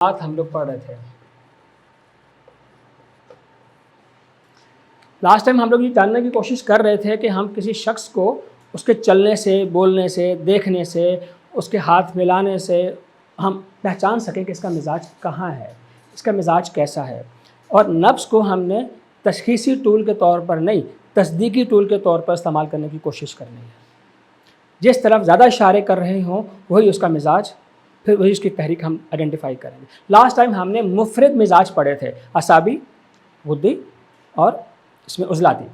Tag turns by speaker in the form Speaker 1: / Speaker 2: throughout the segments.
Speaker 1: بات ہم لوگ پڑھ رہے تھے لاسٹ ٹائم ہم لوگ یہ جاننے کی کوشش کر رہے تھے کہ ہم کسی شخص کو اس کے چلنے سے، بولنے سے، دیکھنے سے، اس کے ہاتھ ملانے سے ہم پہچان سکیں کہ اس کا مزاج کہاں ہے، اس کا مزاج کیسا ہے. اور نفس کو ہم نے تشخیصی ٹول کے طور پر نہیں، تصدیقی ٹول کے طور پر استعمال کرنے کی کوشش کرنی ہے. جس طرف زیادہ اشارے کر رہے ہوں وہی اس کا مزاج، پھر وہی اس کی تحریک ہم آئیڈینٹیفائی کریں گے. لاسٹ ٹائم ہم نے مفرد مزاج پڑھے تھے، اعصابی، غدی اور اس میں عضلاتی.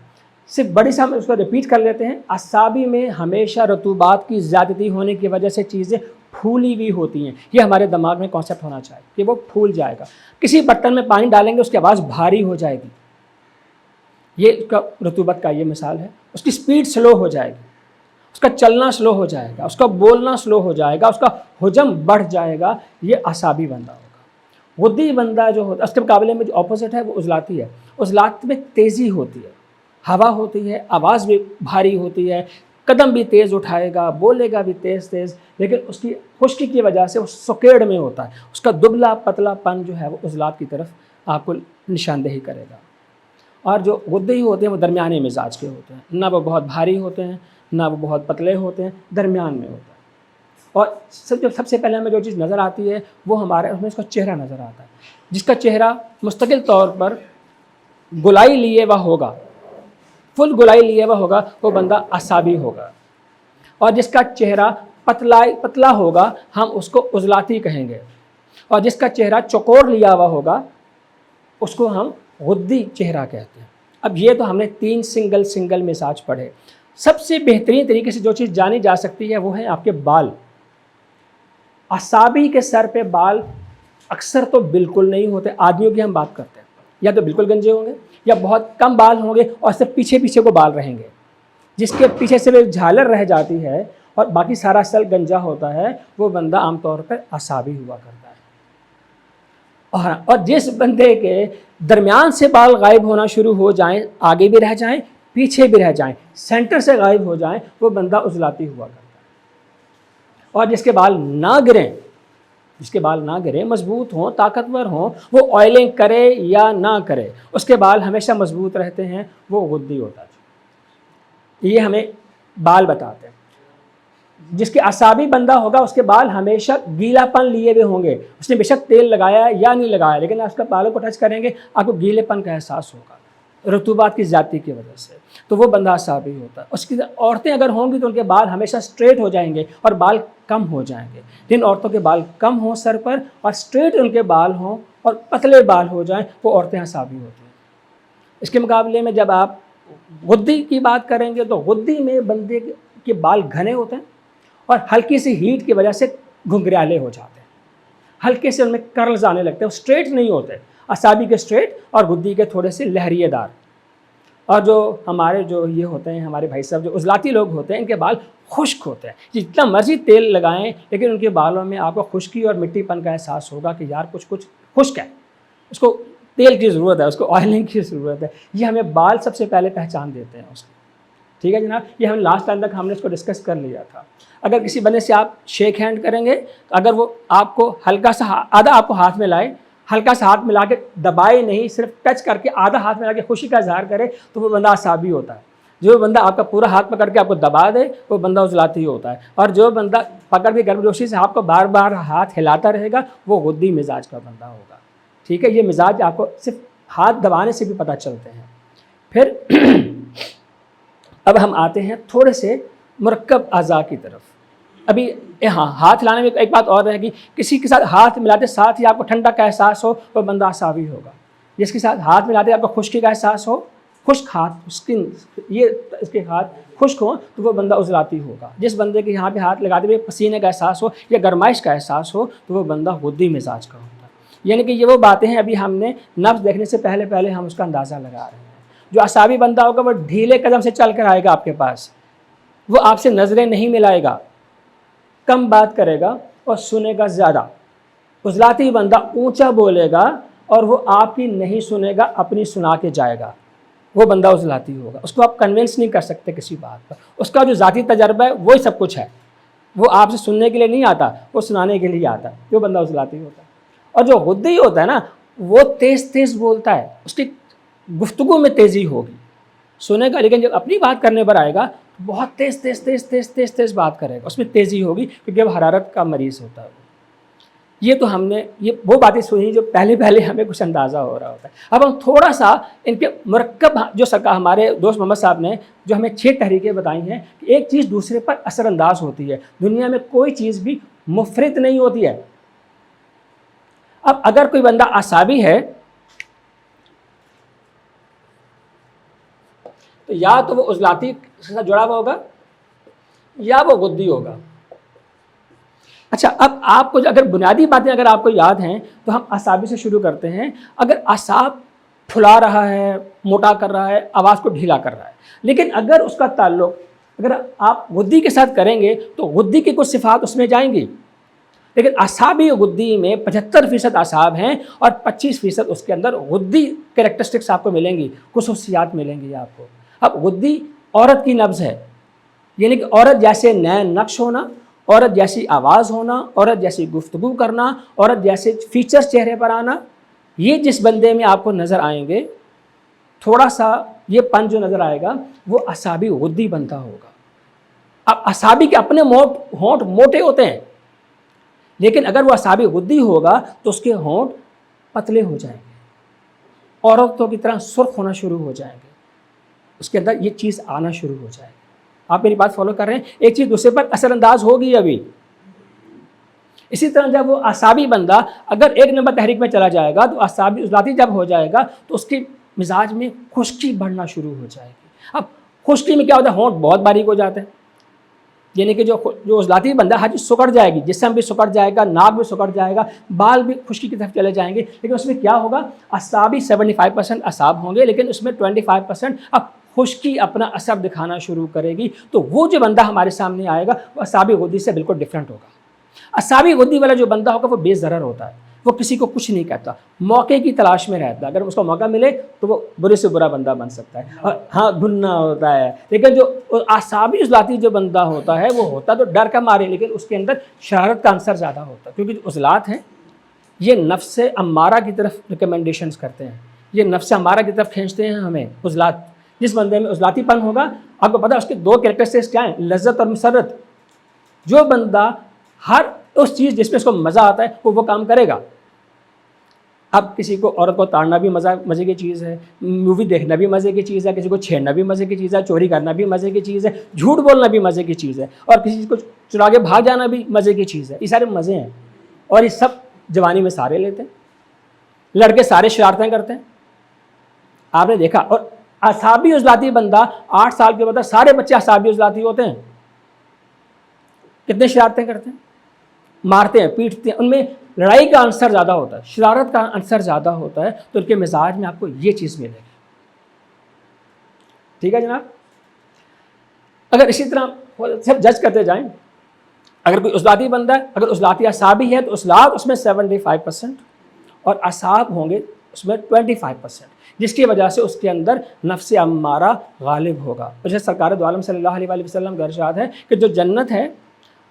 Speaker 1: صرف بڑی سے ہم اس کو ریپیٹ کر لیتے ہیں. اعصابی میں ہمیشہ رطوبات کی زیادتی ہونے کی وجہ سے چیزیں پھولی ہوئی ہوتی ہیں. یہ ہمارے دماغ میں کانسیپٹ ہونا چاہیے کہ وہ پھول جائے گا. کسی برتن میں پانی ڈالیں گے اس کی آواز بھاری ہو جائے گی، یہ اس کا رطوبت کا یہ مثال ہے. اس کی سپیڈ سلو ہو جائے گی، اس کا چلنا سلو ہو جائے گا، اس کا بولنا سلو ہو جائے گا، اس کا حجم بڑھ جائے گا. یہ اعصابی بندہ ہوگا. غدی بندہ جو ہوتا ہے اس کے مقابلے میں جو اپوزٹ ہے وہ عضلاتی ہے. عضلات میں تیزی ہوتی ہے، ہوا ہوتی ہے، آواز بھی بھاری ہوتی ہے، قدم بھی تیز اٹھائے گا، بولے گا بھی تیز تیز، لیکن اس کی خشکی کی وجہ سے وہ سکیڑ میں ہوتا ہے. اس کا دبلا پتلا پن جو ہے وہ عضلات کی طرف آپ کو نشاندہی کرے گا. اور جو غدی ہوتے ہیں وہ درمیانی مزاج کے ہوتے ہیں، نہ وہ بہت بھاری ہوتے ہیں نہ وہ بہت پتلے ہوتے ہیں، درمیان میں ہوتا ہے. اور سب سے پہلے ہمیں جو چیز نظر آتی ہے وہ ہمارے اس میں اس کا چہرہ نظر آتا ہے. جس کا چہرہ مستقل طور پر گلائی لیے ہوا ہوگا، فل گلائی لیے ہوا ہوگا، وہ بندہ اعصابی ہوگا. اور جس کا چہرہ پتلا ہوگا ہم اس کو عضلاتی کہیں گے. اور جس کا چہرہ چوکور لیا ہوا ہوگا اس کو ہم غدی چہرہ کہتے ہیں. اب یہ تو ہم نے 3 سنگل مزاج پڑھے. سب سے بہترین طریقے سے جو چیز جانی جا سکتی ہے وہ ہے آپ کے بال. اعصابی کے سر پہ بال اکثر تو بالکل نہیں ہوتے. آدمیوں کی ہم بات کرتے ہیں، یا تو بالکل گنجے ہوں گے یا بہت کم بال ہوں گے اور صرف پیچھے کو بال رہیں گے. جس کے پیچھے سے ایک جھالر رہ جاتی ہے اور باقی سارا سر گنجا ہوتا ہے وہ بندہ عام طور پر اعصابی ہوا کرتا ہے. اور جس بندے کے درمیان سے بال غائب ہونا شروع ہو جائیں، آگے بھی رہ جائیں پیچھے بھی رہ جائیں، سینٹر سے غائب ہو جائیں، وہ بندہ عضلاتی ہوا کرتا ہے. اور جس کے بال نہ گریں، مضبوط ہوں، طاقتور ہوں، وہ آئلنگ کرے یا نہ کرے اس کے بال ہمیشہ مضبوط رہتے ہیں، وہ غدی ہوتا ہے. یہ ہمیں بال بتاتے ہیں. جس کے اعصابی بندہ ہوگا اس کے بال ہمیشہ گیلا پن لیے ہوئے ہوں گے. اس نے بے شک تیل لگایا یا نہیں لگایا لیکن آپ کا بالوں کو ٹچ کریں گے آپ کو گیلے پن کا احساس ہوگا رطوبات کی زیادتی کی وجہ سے، تو وہ بندہ اعصابی ہوتا ہے. اس کی عورتیں اگر ہوں گی تو ان کے بال ہمیشہ اسٹریٹ ہو جائیں گے اور بال کم ہو جائیں گے. جن عورتوں کے بال کم ہوں سر پر اور اسٹریٹ ان کے بال ہوں اور پتلے بال ہو جائیں وہ عورتیں اعصابی ہوتی ہیں. اس کے مقابلے میں جب آپ غدی کی بات کریں گے تو غدی میں بندے کے بال گھنے ہوتے ہیں اور ہلکی سی ہیٹ کی وجہ سے گھنگریالے ہو جاتے ہیں، ہلکے سے ان میں کرلز آنے لگتے ہیں، اسٹریٹ نہیں ہوتے. اعصابی کے اسٹریٹ اور غدی کے تھوڑے سے لہریے دار. اور جو ہمارے جو یہ ہوتے ہیں ہمارے بھائی صاحب جو عضلاتی لوگ ہوتے ہیں ان کے بال خشک ہوتے ہیں. جتنا مرضی تیل لگائیں لیکن ان کے بالوں میں آپ کو خشکی اور مٹی پن کا احساس ہوگا کہ یار کچھ خشک ہے، اس کو تیل کی ضرورت ہے، اس کو آئلنگ کی ضرورت ہے. یہ ہمیں بال سب سے پہلے پہچان دیتے ہیں اس کی. ٹھیک ہے جناب، یہ ہم لاسٹ ٹائم تک ہم نے اس کو ڈسکس کر لیا تھا. اگر کسی بندے سے آپ شیک ہینڈ کریں گے، اگر وہ آپ کو ہلکا سا آدھا آپ کو ہاتھ میں لائے، ہلکا سا ہاتھ ملا کے دبائے نہیں، صرف ٹچ کر کے آدھا ہاتھ ملا کے خوشی کا اظہار کرے تو وہ بندہ اعصابی ہوتا ہے. جو بندہ آپ کا پورا ہاتھ پکڑ کے آپ کو دبا دے وہ بندہ عضلاتی ہوتا ہے. اور جو بندہ پکڑ کے گرمجوشی سے آپ کو بار بار ہاتھ ہلاتا رہے گا وہ غدی مزاج کا بندہ ہوگا. ٹھیک ہے، یہ مزاج آپ کو صرف ہاتھ دبانے سے بھی پتہ چلتے ہیں. پھر اب ہم آتے ہیں تھوڑے سے مرکب اعضاء کی طرف. ابھی ہاتھ ہلانے میں ایک بات اور رہے گی، کسی کے ساتھ ہاتھ ملاتے ساتھ ہی آپ کو ٹھنڈا کا احساس ہو وہ بندہ اعصابی ہوگا. جس کے ساتھ ہاتھ ملاتے آپ کو خشکی کا احساس ہو، خشک ہاتھ، اسکن، یہ اس کے ہاتھ خشک ہوں تو وہ بندہ عضلاتی ہوگا. جس بندے کے یہاں پہ ہاتھ لگاتے ہوئے پسینے کا احساس ہو یا گرمائش کا احساس ہو تو وہ بندہ غدی مزاج کا ہوتا ہے. یعنی کہ یہ وہ باتیں ہیں ابھی ہم نے نفس دیکھنے سے پہلے ہم اس کا اندازہ لگا رہے ہیں. جو اعصابی بندہ ہوگا وہ ڈھیلے قدم سے چل کر آئے گا آپ کے پاس، وہ آپ سے نظریں نہیں ملائے گا، کم بات کرے گا اور سنے گا زیادہ. عضلاتی بندہ اونچا بولے گا اور وہ آپ کی نہیں سنے گا، اپنی سنا کے جائے گا، وہ بندہ عضلاتی ہوگا. اس کو آپ کنونس نہیں کر سکتے کسی بات پر. اس کا جو ذاتی تجربہ ہے وہی سب کچھ ہے، وہ آپ سے سننے کے لیے نہیں آتا، وہ سنانے کے لیے آتا ہے. وہ بندہ عضلاتی ہوتا ہے. اور جو غدی ہوتا ہے نا وہ تیز تیز بولتا ہے، اس کی گفتگو میں تیزی ہوگی سنے گا، لیکن جب اپنی بات کرنے پر آئے گا تو بہت تیز تیز تیز تیز تیز تیز بات کرے گا، اس میں تیزی ہوگی کیونکہ اب حرارت کا مریض ہوتا ہے۔ یہ تو ہم نے یہ وہ باتیں سنی جو پہلے ہمیں کچھ اندازہ ہو رہا ہوتا ہے۔ اب ہم تھوڑا سا ان کے مرکب جو سرکار ہمارے دوست محمد صاحب نے جو ہمیں 6 تحریکیں بتائی ہیں کہ ایک چیز دوسرے پر اثر انداز ہوتی ہے، دنیا میں کوئی چیز بھی مفرط نہیں ہوتی ہے۔ اب اگر کوئی بندہ اعصابی ہے تو یا تو وہ عضلاتی سے جڑا ہوا ہوگا یا وہ غدی ہوگا۔ اچھا، اب آپ کو اگر بنیادی باتیں اگر آپ کو یاد ہیں تو ہم اعصابی سے شروع کرتے ہیں۔ اگر اعصاب پھلا رہا ہے، موٹا کر رہا ہے، آواز کو ڈھیلا کر رہا ہے، لیکن اگر اس کا تعلق اگر آپ غدی کے ساتھ کریں گے تو غدی کی کچھ صفات اس میں جائیں گی، لیکن اعصابی غدی میں 75% اعصاب ہیں اور 25% اس کے اندر غدی کریکٹرسٹکس آپ کو ملیں گی، خصوصیات ملیں گی آپ کو۔ اب غدی عورت کی نبض ہے، یعنی کہ عورت جیسے نئے نقش ہونا، عورت جیسی آواز ہونا، عورت جیسی گفتگو کرنا، عورت جیسے فیچرز چہرے پر آنا، یہ جس بندے میں آپ کو نظر آئیں گے، تھوڑا سا یہ پن جو نظر آئے گا وہ اعصابی غدی بنتا ہوگا۔ اب اعصابی کے اپنے ہونٹ موٹے ہوتے ہیں، لیکن اگر وہ اعصابی غدی ہوگا تو اس کے ہونٹ پتلے ہو جائیں گے، عورتوں کی طرح سرخ ہونا شروع ہو جائیں گے، اس کے اندر یہ چیز آنا شروع ہو جائے گی۔ آپ میری بات فالو کر رہے ہیں؟ ایک چیز دوسرے پر اثر انداز ہوگی ابھی۔ اسی طرح جب وہ اعصابی بندہ اگر 1 نمبر تحریک میں چلا جائے گا تو اعصابی عضلاتی جب ہو جائے گا تو اس کے مزاج میں خشکی بڑھنا شروع ہو جائے گی۔ اب خشکی میں کیا ہوتا ہے؟ ہونٹ بہت باریک ہو جاتے ہیں، یعنی کہ جو عضلاتی بندہ ہر چیز سکڑ جائے گی، جسم بھی سکڑ جائے گا، ناک بھی سکڑ جائے گا، بال بھی خشکی کی طرف چلے جائیں گے، لیکن اس میں کیا ہوگا؟ اعصابی 75% اعصاب ہوں گے، لیکن اس میں 25% اب خشکی اپنا اثر دکھانا شروع کرے گی۔ تو وہ جو بندہ ہمارے سامنے آئے گا وہ اعصابی غدی سے بالکل ڈفرینٹ ہوگا۔ اعصابی غدی والا جو بندہ ہوگا وہ بے ضرر ہوتا ہے، وہ کسی کو کچھ نہیں کہتا، موقع کی تلاش میں رہتا ہے، اگر اس کو موقع ملے تو وہ برے سے برا بندہ بن سکتا ہے، اور ہاں گھننا ہوتا ہے۔ لیکن جو اعصابی عضلاتی جو بندہ ہوتا ہے وہ ہوتا تو ڈر کا مارے، لیکن اس کے اندر شرارت کا عنصر زیادہ ہوتا ہے، کیونکہ جو عضلات ہیں یہ نفس امارہ کی طرف ریکمنڈیشنز کرتے ہیں، یہ نفس امارہ کی طرف کھینچتے ہیں ہمیں عضلات۔ جس بندے میں عضلاتی پن ہوگا آپ کو پتہ ہے اس کے 2 کریکٹرسٹکس کیا ہیں؟ لذت اور مسرت۔ جو بندہ ہر اس چیز جس میں اس کو مزہ آتا ہے وہ کام کرے گا۔ اب کسی کو عورت کو تاڑنا بھی مزے کی چیز ہے، مووی دیکھنا بھی مزے کی چیز ہے، کسی کو چھیڑنا بھی مزے کی چیز ہے، چوری کرنا بھی مزے کی چیز ہے، جھوٹ بولنا بھی مزے کی چیز ہے، اور کسی چیز کو چرا کے بھاگ جانا بھی مزے کی چیز ہے۔ یہ سارے مزے ہیں اور یہ سب جوانی میں سارے لیتے ہیں، لڑکے سارے شرارتیں کرتے ہیں، آپ نے دیکھا۔ اور اعصابی عضلاتی بندہ 8 سال کے بعد سارے بچے اعصابی عضلاتی ہوتے ہیں، کتنے شرارتیں کرتے ہیں، مارتے ہیں، پیٹتے ہیں، ان میں لڑائی کا عنصر زیادہ ہوتا ہے، شرارت کا عنصر زیادہ ہوتا ہے، تو ان کے مزاج میں آپ کو یہ چیز ملے گی۔ ٹھیک ہے جناب؟ اگر اسی طرح سب جج کرتے جائیں، اگر کوئی عضلاتی بندہ ہے، اگر عضلاتی اعصابی ہے تو عضلات اس میں 75% اور اعصاب ہوں گے اس میں 25%، جس کی وجہ سے اس کے اندر نفس امارہ غالب ہوگا۔ جیسے سرکار دو عالم صلی اللہ علیہ وسلم کا ارشاد ہے کہ جو جنت ہے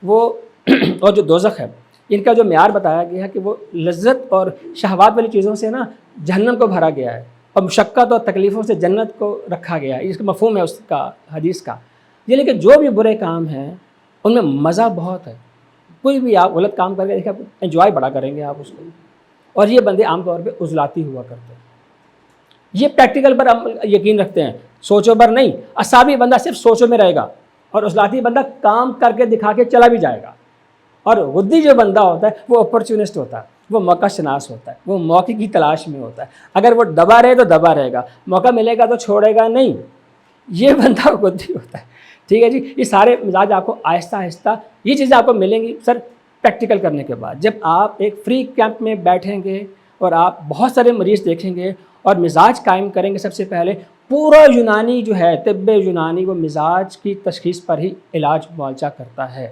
Speaker 1: وہ اور جو دوزخ ہے، ان کا جو معیار بتایا گیا ہے کہ وہ لذت اور شہوات والی چیزوں سے نا جہنم کو بھرا گیا ہے، اور مشقت اور تکلیفوں سے جنت کو رکھا گیا ہے۔ اس کا مفہوم ہے اس کا حدیث کا، یعنی کہ جو بھی برے کام ہیں ان میں مزہ بہت ہے۔ کوئی بھی آپ غلط کام کر کے دیکھیں، انجوائے بڑا کریں گے آپ اس کو، اور یہ بندے عام طور پہ عضلاتی ہوا کرتے ہیں۔ یہ پریکٹیکل پر یقین رکھتے ہیں، سوچوں پر نہیں۔ اعصابی بندہ صرف سوچوں میں رہے گا اور عضلاتی بندہ کام کر کے دکھا کے چلا بھی جائے گا، اور غدی جو بندہ ہوتا ہے وہ اپرچونسٹ ہوتا ہے، وہ موقع شناس ہوتا ہے، وہ موقع کی تلاش میں ہوتا ہے۔ اگر وہ دبا رہے تو دبا رہے گا، موقع ملے گا تو چھوڑے گا نہیں، یہ بندہ غدی ہوتا ہے۔ ٹھیک ہے جی؟ یہ سارے مزاج آپ کو آہستہ آہستہ یہ چیزیں آپ کو ملیں گی سر پریکٹیکل کرنے کے بعد۔ جب آپ ایک فری کیمپ میں بیٹھیں گے اور آپ بہت سارے مریض دیکھیں گے اور مزاج قائم کریں گے، سب سے پہلے پورا یونانی جو ہے طب یونانی وہ مزاج کی تشخیص پر ہی علاج معالجہ کرتا ہے۔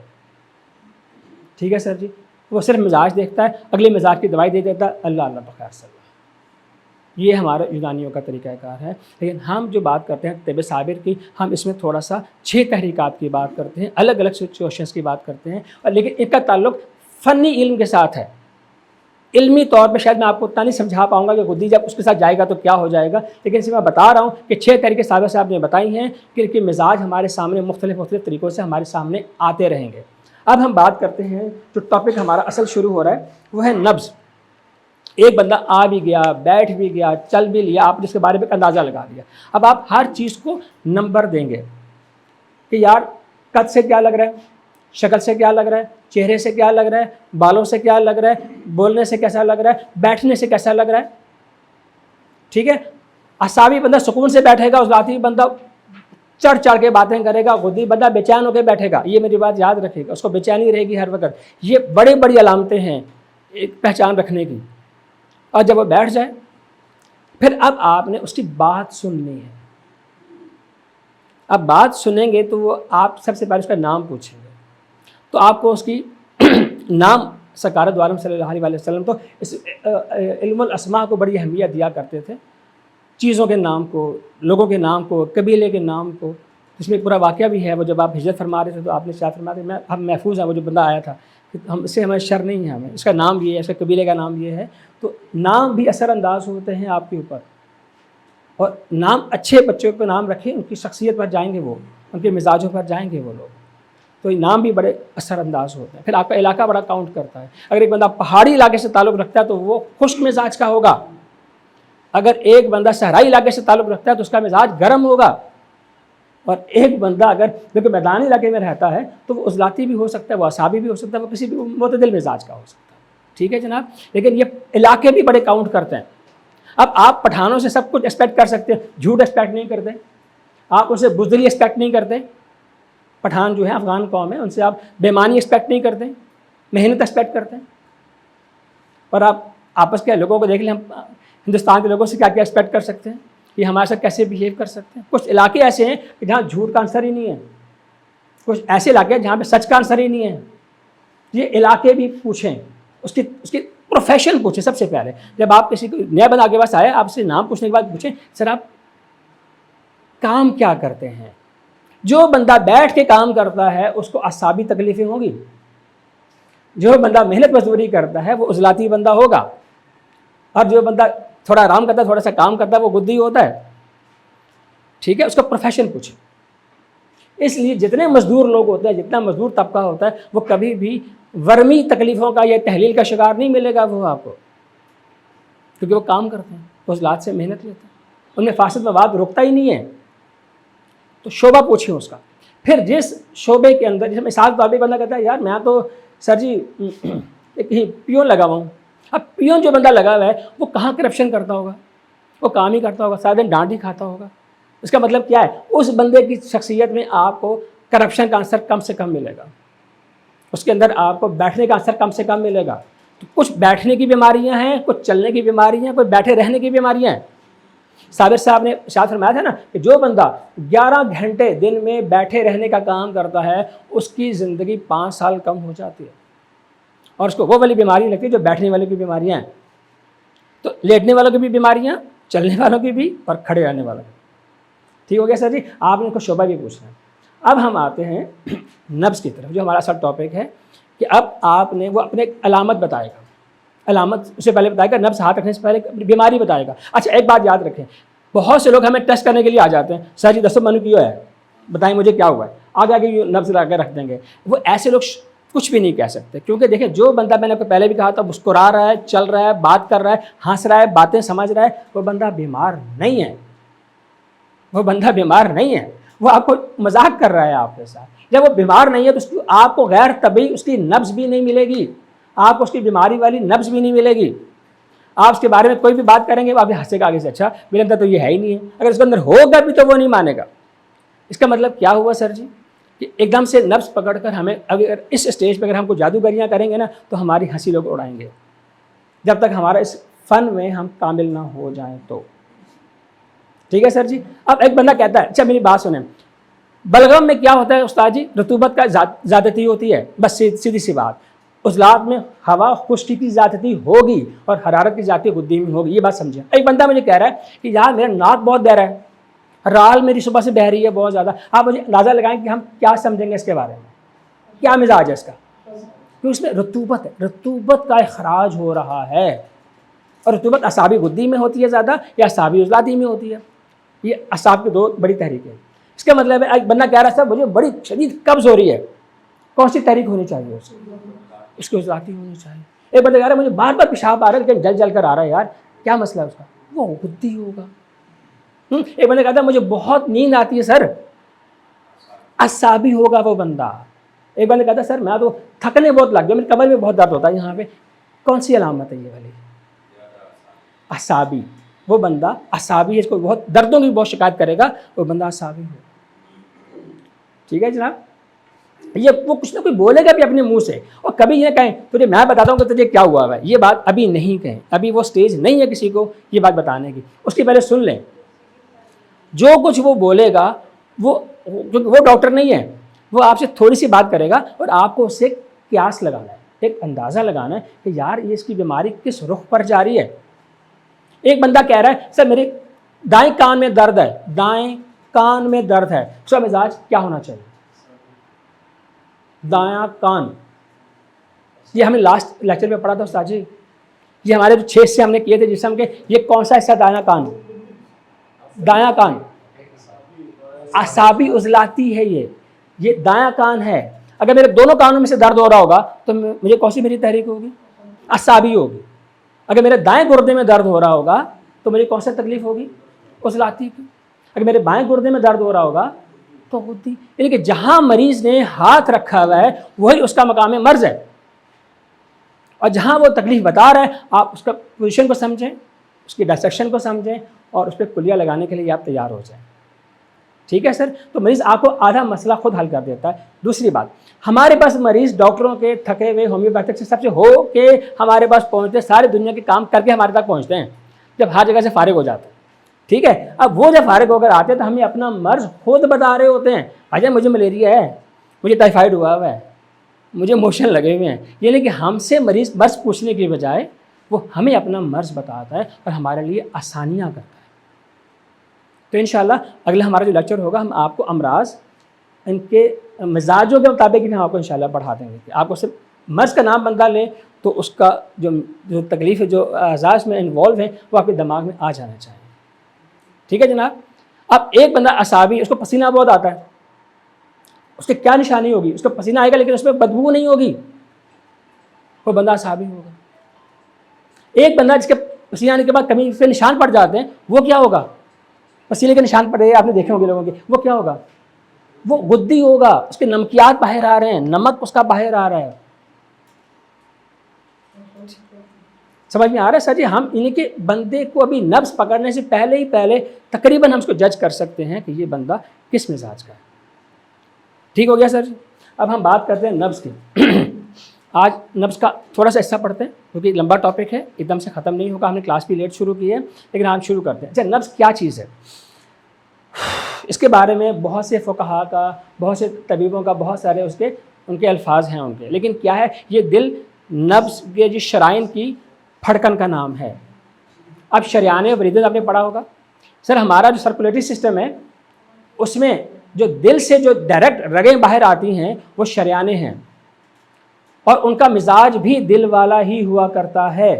Speaker 1: ٹھیک ہے سر جی؟ وہ صرف مزاج دیکھتا ہے، اگلے مزاج کی دوائی دے دیتا ہے، اللہ اللہ بخیر صلی اللہ۔ یہ ہمارا یونانیوں کا طریقہ کار ہے۔ لیکن ہم جو بات کرتے ہیں طب صابر کی، ہم اس میں تھوڑا سا 6 تحریکات کی بات کرتے ہیں، الگ الگ سچویشنز کی بات کرتے ہیں، اور لیکن ان کا تعلق فنی علم کے ساتھ ہے۔ علمی طور پہ شاید میں آپ کو اتنا نہیں سمجھا پاؤں گا کہ غدی جب اس کے ساتھ جائے گا تو کیا ہو جائے گا، لیکن اسے میں بتا رہا ہوں کہ 6 طریقے صابر صاحب نے بتائی ہیں کہ مزاج ہمارے سامنے مختلف طریقوں سے ہمارے سامنے آتے رہیں گے۔ اب ہم بات کرتے ہیں، جو ٹاپک ہمارا اصل شروع ہو رہا ہے وہ ہے نبض۔ ایک بندہ آ بھی گیا، بیٹھ بھی گیا، چل بھی لیا، آپ نے اس کے بارے میں اندازہ لگا دیا۔ اب آپ ہر چیز کو نمبر دیں گے کہ یار قد سے کیا لگ رہا ہے، شکل سے کیا لگ رہا ہے، چہرے سے کیا لگ رہا ہے، بالوں سے کیا لگ رہا ہے، بولنے سے کیسا لگ رہا ہے، بیٹھنے سے کیسا لگ رہا ہے، ٹھیک ہے۔ اعصابی بندہ سکون سے بیٹھے گا، ذاتی بندہ چڑھ چڑھ کے باتیں کرے گا، غدی بندہ بے چین ہو کے بیٹھے گا۔ یہ میری بات یاد رکھے گا، اس کو بے چینی رہے گی ہر وقت۔ یہ بڑی بڑی علامتیں ہیں ایک پہچان رکھنے کی۔ اور جب وہ بیٹھ جائے پھر اب آپ نے اس کی بات سننی ہے۔ اب بات سنیں گے تو وہ آپ سب سے پہلے اس کا نام پوچھیں گے، تو آپ کو اس کی نام سکارت عالم صلی اللہ علیہ وسلم تو اس علم الاسماء کو بڑی اہمیت دیا کرتے تھے، چیزوں کے نام کو، لوگوں کے نام کو، قبیلے کے نام کو۔ اس میں پورا واقعہ بھی ہے، وہ جب آپ ہجرت فرما رہے تھے تو آپ نے شاید فرما دیا ہم محفوظ ہیں، وہ جو بندہ آیا تھا کہ ہم اس سے ہمیں شر نہیں ہے، ہمیں اس کا نام یہ ہے، اس کے قبیلے کا نام یہ ہے۔ تو نام بھی اثر انداز ہوتے ہیں آپ کے اوپر، اور نام اچھے بچوں پہ نام رکھیں، ان کی شخصیت پر جائیں گے وہ، ان کے مزاجوں پر جائیں گے وہ لوگ، تو یہ نام بھی بڑے اثر انداز ہوتے ہیں۔ پھر آپ کا علاقہ بڑا کاؤنٹ کرتا ہے۔ اگر ایک بندہ پہاڑی علاقے سے تعلق رکھتا ہے تو وہ خشک مزاج کا ہوگا، اگر ایک بندہ صحرائی علاقے سے تعلق رکھتا ہے تو اس کا مزاج گرم ہوگا، اور ایک بندہ اگر بالکل میدانی علاقے میں رہتا ہے تو وہ عضلاتی بھی ہو سکتا ہے، وہ اعصابی بھی ہو سکتا ہے، وہ کسی بھی معتدل مزاج کا ہو سکتا ہے، ٹھیک ہے جناب۔ لیکن یہ علاقے بھی بڑے کاؤنٹ کرتے ہیں۔ اب آپ پٹھانوں سے سب کچھ ایکسپیکٹ کر سکتے ہیں، جھوٹ ایکسپیکٹ نہیں کرتے، آپ ان سے بزدلی ایکسپیکٹ نہیں کرتے۔ پٹھان جو ہے افغان قوم ہے، ان سے آپ بےمانی ایکسپیکٹ نہیں کرتے، محنت ایکسپیکٹ کرتے ہیں۔ اور آپ آپس کے لوگوں کو دیکھ لیں، ہم ہندوستان کے لوگوں سے کیا کیا ایکسپیکٹ کر سکتے ہیں، یہ ہمارے ساتھ کیسے بیہیو کر سکتے ہیں۔ کچھ علاقے ایسے ہیں کہ جہاں جھوٹ کا عنصر ہی نہیں ہے، کچھ ایسے علاقے ہیں جہاں پہ سچ کا عنصر ہی نہیں ہے۔ یہ علاقے بھی پوچھیں، اس کی پروفیشن پوچھیں سب سے پہلے۔ جب آپ کسی کو نیا بندہ کے پاس آئے، آپ سے نام پوچھنے کے بعد پوچھیں سر آپ کام کیا کرتے ہیں۔ جو بندہ بیٹھ کے کام کرتا ہے اس کو اعصابی تکلیفیں ہوں گی، جو بندہ محنت مزدوری کرتا ہے وہ عضلاتی بندہ ہوگا، اور جو بندہ تھوڑا آرام کرتا ہے، تھوڑا سا کام کرتا ہے، وہ غدی ہوتا ہے، ٹھیک ہے۔ اس کا پروفیشن پوچھیں۔ اس لیے جتنے مزدور لوگ ہوتے ہیں، جتنا مزدور طبقہ ہوتا ہے، وہ کبھی بھی ورمی تکلیفوں کا یا تحلیل کا شکار نہیں ملے گا وہ آپ کو، کیونکہ وہ کام کرتے ہیں، وہ عضلات سے محنت لیتے ہیں، ان میں فاسد مواد رکتا ہی نہیں ہے۔ تو شعبہ پوچھیں اس کا۔ پھر جس شعبے کے اندر، جیسے مثال کے طور پہ بندہ کہتا ہے یار میں تو سر جی کہیں پیون لگا ہوا ہوں۔ اب پیون جو بندہ لگا ہوا ہے وہ کہاں کرپشن کرتا ہوگا، وہ کام ہی کرتا ہوگا، سارے دن ڈانٹ ہی کھاتا ہوگا۔ اس کا مطلب کیا ہے، اس بندے کی شخصیت میں آپ کو کرپشن کا عنصر کم سے کم ملے گا، اس کے اندر آپ کو بیٹھنے کا عنصر کم سے کم ملے گا۔ تو کچھ بیٹھنے کی بیماریاں ہیں، کچھ چلنے کی بیماریاں ہیں، کچھ بیٹھے رہنے کی بیماریاں ہیں۔ صابر صاحب نے ارشاد فرمایا تھا نا کہ جو بندہ 11 گھنٹے دن میں بیٹھے رہنے کا کام کرتا ہے اس کی زندگی 5 سال کم ہو جاتی ہے، اور اس کو وہ والی بیماری لگتی ہے جو بیٹھنے والوں کی بیماریاں ہیں۔ تو لیٹنے والوں کی بھی بیماریاں، چلنے والوں کی بھی، اور کھڑے رہنے والوں کی۔ ٹھیک ہو گیا سر جی، آپ نے کو شعبہ بھی پوچھنا ہے۔ اب ہم آتے ہیں نبض کی طرف، جو ہمارا اصل ٹاپک ہے، کہ اب آپ نے وہ اپنے علامت بتائے گا، علامت اس سے پہلے بتائے گا، نبض ہاتھ رکھنے سے پہلے بیماری بتائے گا۔ اچھا ایک بات یاد رکھیں، بہت سے لوگ ہمیں ٹیسٹ کرنے کے لیے آ جاتے ہیں، سر جی دسو منو کیوں ہے، بتائیں مجھے کیا ہوا ہے، آگے آگے نبض لا کے رکھ دیں گے۔ وہ ایسے لوگ کچھ بھی نہیں کہہ سکتے، کیونکہ دیکھیں جو بندہ، میں نے آپ کو پہلے بھی کہا تھا، مسکرا رہا ہے، چل رہا ہے، بات کر رہا ہے، ہنس رہا ہے، باتیں سمجھ رہا ہے، وہ بندہ بیمار نہیں ہے، وہ بندہ بیمار نہیں ہے، وہ آپ کو مذاق کر رہا ہے آپ کے ساتھ۔ جب وہ بیمار نہیں ہے تو اس کی آپ کو غیر طبعی اس کی نبض بھی نہیں ملے گی، آپ کو اس کی بیماری والی نبض بھی نہیں ملے گی۔ آپ اس کے بارے میں کوئی بھی بات کریں گے وہ آپ ہنسے گا آگے سے، اچھا میرے اندر تو یہ ہے ہی نہیں ہے، اگر اس کے اندر ہوگا بھی تو وہ نہیں مانے گا۔ اس کا مطلب کیا ہوا سر جی، کہ ایک دم سے نبض پکڑ کر ہمیں اگر اس اسٹیج پہ اگر ہم کو جادوگریاں کریں گے نا تو ہماری ہنسی لوگ اڑائیں گے، جب تک ہمارا اس فن میں ہم کامل نہ ہو جائیں تو۔ ٹھیک ہے سر جی۔ اب ایک بندہ کہتا ہے، اچھا میری بات سنیں، بلغم میں کیا ہوتا ہے استاد جی، رطوبت کا زیادتی ہوتی ہے، بس سیدھی سی بات۔ عضلات میں ہوا خشکی کی زیادتی ہوگی اور حرارت کی زیادتی غدی میں ہوگی، یہ بات سمجھیں۔ ایک بندہ مجھے کہہ رہا ہے کہ یار میرا ناک بہت بہ رہا ہے، رال میری صبح سے بہ رہی ہے بہت زیادہ، آپ مجھے اندازہ لگائیں کہ ہم کیا سمجھیں گے اس کے بارے میں، کیا مزاج ہے اس کا، کیونکہ اس میں رطوبت ہے، رطوبت کا اخراج ہو رہا ہے، اور رطوبت اعصابی غدی میں ہوتی ہے زیادہ یا اعصابی عضلاتی میں ہوتی ہے. یہ اعصاب کی دو بڑی تحریکیں ہیں. اس کا مطلب ہے ایک بندہ کہہ رہا ہے صاحب مجھے بڑی شدید قبض ہو رہی ہے، کون سی تحریک ہونی چاہیے اسے؟ اس کی عضلاتی ہونی چاہیے. ایک بندہ کہہ رہا ہے مجھے بار بار پیشاب آ رہا ہے لیکن جل جل کر آ رہا ہے، یار کیا مسئلہ ہے اس کا؟ وہ غدی ہوگا. ایک بندہ کہتا ہے مجھے بہت نیند آتی ہے سر، اعصابی ہوگا وہ بندہ. ایک بندہ کہتا ہے سر میں تو تھکنے بہت لگ گیا، میری کمر میں بہت درد ہوتا ہے یہاں پہ. کون سی علامت ہے یہ والی؟ اعصابی. وہ بندہ اعصابی ہے، اس کو بہت دردوں کی بہت شکایت کرے گا، وہ بندہ اعصابی ہو. ٹھیک ہے جناب. یہ وہ کچھ نہ کوئی بولے گا بھی اپنے منہ سے، اور کبھی یہ کہیں تجھے میں بتاتا ہوں کہ تجھے کیا ہوا ہے، یہ بات ابھی نہیں کہیں. ابھی وہ سٹیج نہیں ہے کسی کو یہ بات بتانے کی. اس کی پہلے سن لیں. جو کچھ وہ بولے گا وہ ڈاکٹر نہیں ہے، وہ آپ سے تھوڑی سی بات کرے گا اور آپ کو اس سے قیاس لگانا ہے، ایک اندازہ لگانا ہے کہ یار یہ اس کی بیماری کس رخ پر جاری ہے. ایک بندہ کہہ رہا ہے سر میرے دائیں کان میں درد ہے، دائیں کان میں درد ہے، اس کا مزاج کیا ہونا چاہیے؟ دایاں کان. یہ ہمیں لاسٹ لیکچر میں پڑھا تھا استاد جی، یہ ہمارے جو 6 سے ہم نے کیے تھے جسم کے، یہ کون سا حصہ دایاں کان؟ دایاں کان اعصابی عضلاتی ہے. یہ دایاں کان ہے. اگر میرے دونوں کانوں میں سے درد ہو رہا ہوگا تو مجھے کون سی میری تحریک ہوگی؟ اعصابی ہوگی. اگر میرے دائیں گردے میں درد ہو رہا ہوگا تو مجھے کون سا تکلیف ہوگی؟ عضلاتی کی. اگر میرے بائیں گردے میں درد ہو رہا ہوگا تو غدی. یعنی کہ جہاں مریض نے ہاتھ رکھا ہوا ہے وہی اس کا مقام مرض ہے، اور جہاں وہ تکلیف بتا رہا ہے آپ اس کا پوزیشن کو سمجھیں، اس کی ڈائسیکشن کو سمجھیں اور اس پہ کلیہ لگانے کے لیے آپ تیار ہو جائیں. ٹھیک ہے سر. تو مریض آپ کو آدھا مسئلہ خود حل کر دیتا ہے. دوسری بات، ہمارے پاس مریض ڈاکٹروں کے تھکے ہوئے ہومیوپیتھک سے سب سے ہو کے ہمارے پاس پہنچتے ہیں، ساری دنیا کے کام کر کے ہمارے تک پہنچتے ہیں جب ہر جگہ سے فارغ ہو جاتے ہیں. ٹھیک ہے. اب وہ جب فارغ ہو کر آتے ہیں تو ہمیں اپنا مرض خود بتا رہے ہوتے ہیں. بھائی مجھے ملیریا ہے، مجھے ٹائیفائڈ ہوا ہے، مجھے موشن لگے ہوئے ہیں. یعنی کہ ہم سے مریض مرض پوچھنے کی بجائے وہ ہمیں اپنا مرض بتاتا ہے اور ہمارے لیے آسانیاں کرتا ہے. تو انشاءاللہ اگلا ہمارا جو لیکچر ہوگا ہم آپ کو امراض ان کے مزاجوں کے مطابق بھی ہم آپ کو انشاءاللہ پڑھا دیں گے. کہ آپ کو صرف مرض کا نام بندہ لیں تو اس کا جو تکلیف ہے، جو اعضاء میں انوالو ہیں وہ آپ کے دماغ میں آ جانا چاہیے. ٹھیک ہے جناب. اب ایک بندہ اعصابی، اس کو پسینہ بہت آتا ہے، اس کی کیا نشانی ہوگی؟ اس کو پسینہ آئے گا لیکن اس میں بدبو نہیں ہوگی، وہ بندہ اعصابی ہوگا. ایک بندہ جس کے پسینہ آنے کے بعد کمی سے نشان پڑ جاتے ہیں، وہ کیا ہوگا؟ پسینے کے نشان پڑے آپ نے دیکھے ہوں گے لوگوں کے، وہ کیا ہوگا؟ وہ غدی ہوگا. اس کے نمکیات باہر آ رہے ہیں، نمک اس کا باہر آ رہا ہے. سمجھ میں آ رہا ہے سر جی؟ ہم انہیں کے بندے کو ابھی نبض پکڑنے سے پہلے تقریباً ہم اس کو جج کر سکتے ہیں کہ یہ بندہ کس مزاج کا ہے. ٹھیک ہو گیا سر جی؟ اب ہم بات کرتے ہیں نبض کی. آج نبض کا تھوڑا سا حصہ پڑھتے ہیں کیونکہ لمبا ٹاپک ہے، ایک دم سے ختم نہیں ہوگا. ہم نے کلاس بھی لیٹ شروع کی ہے لیکن ہم شروع کرتے ہیں. اچھا، نبض کیا چیز ہے؟ اس کے بارے میں بہت سے فقہا کا، بہت سے طبیبوں کا، بہت سارے ان کے الفاظ ہیں ان کے. لیکن کیا ہے؟ یہ دل نبض کے جو شرائن کی پھڑکن کا نام ہے. اب شریان وریدن آپ نے پڑھا ہوگا. سر ہمارا جو سرکولیٹری سسٹم ہے اس میں جو دل سے جو ڈائریکٹ رگیں باہر آتی ہیں وہ شریانے ہیں، اور ان کا مزاج بھی دل والا ہی ہوا کرتا ہے.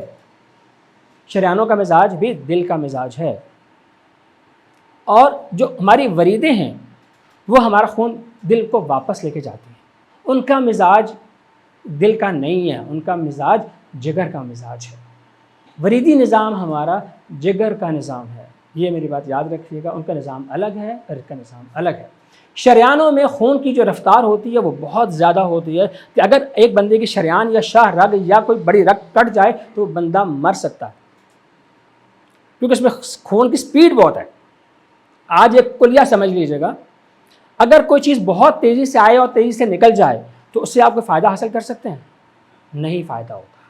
Speaker 1: شریانوں کا مزاج بھی دل کا مزاج ہے. اور جو ہماری وریدیں ہیں وہ ہمارا خون دل کو واپس لے کے جاتی ہیں. ان کا مزاج دل کا نہیں ہے، ان کا مزاج جگر کا مزاج ہے. وریدی نظام ہمارا جگر کا نظام ہے. یہ میری بات یاد رکھیے گا. ان کا نظام الگ ہے اور اس کا نظام الگ ہے. شریانوں میں خون کی جو رفتار ہوتی ہے وہ بہت زیادہ ہوتی ہے کہ اگر ایک بندے کی شریان یا شاہ رگ یا کوئی بڑی رگ کٹ جائے تو بندہ مر سکتا ہے، کیونکہ اس میں خون کی سپیڈ بہت ہے. آج ایک کلیہ سمجھ لیجیے گا، اگر کوئی چیز بہت تیزی سے آئے اور تیزی سے نکل جائے تو اس سے آپ کوئی فائدہ حاصل کر سکتے ہیں؟ نہیں فائدہ ہوگا،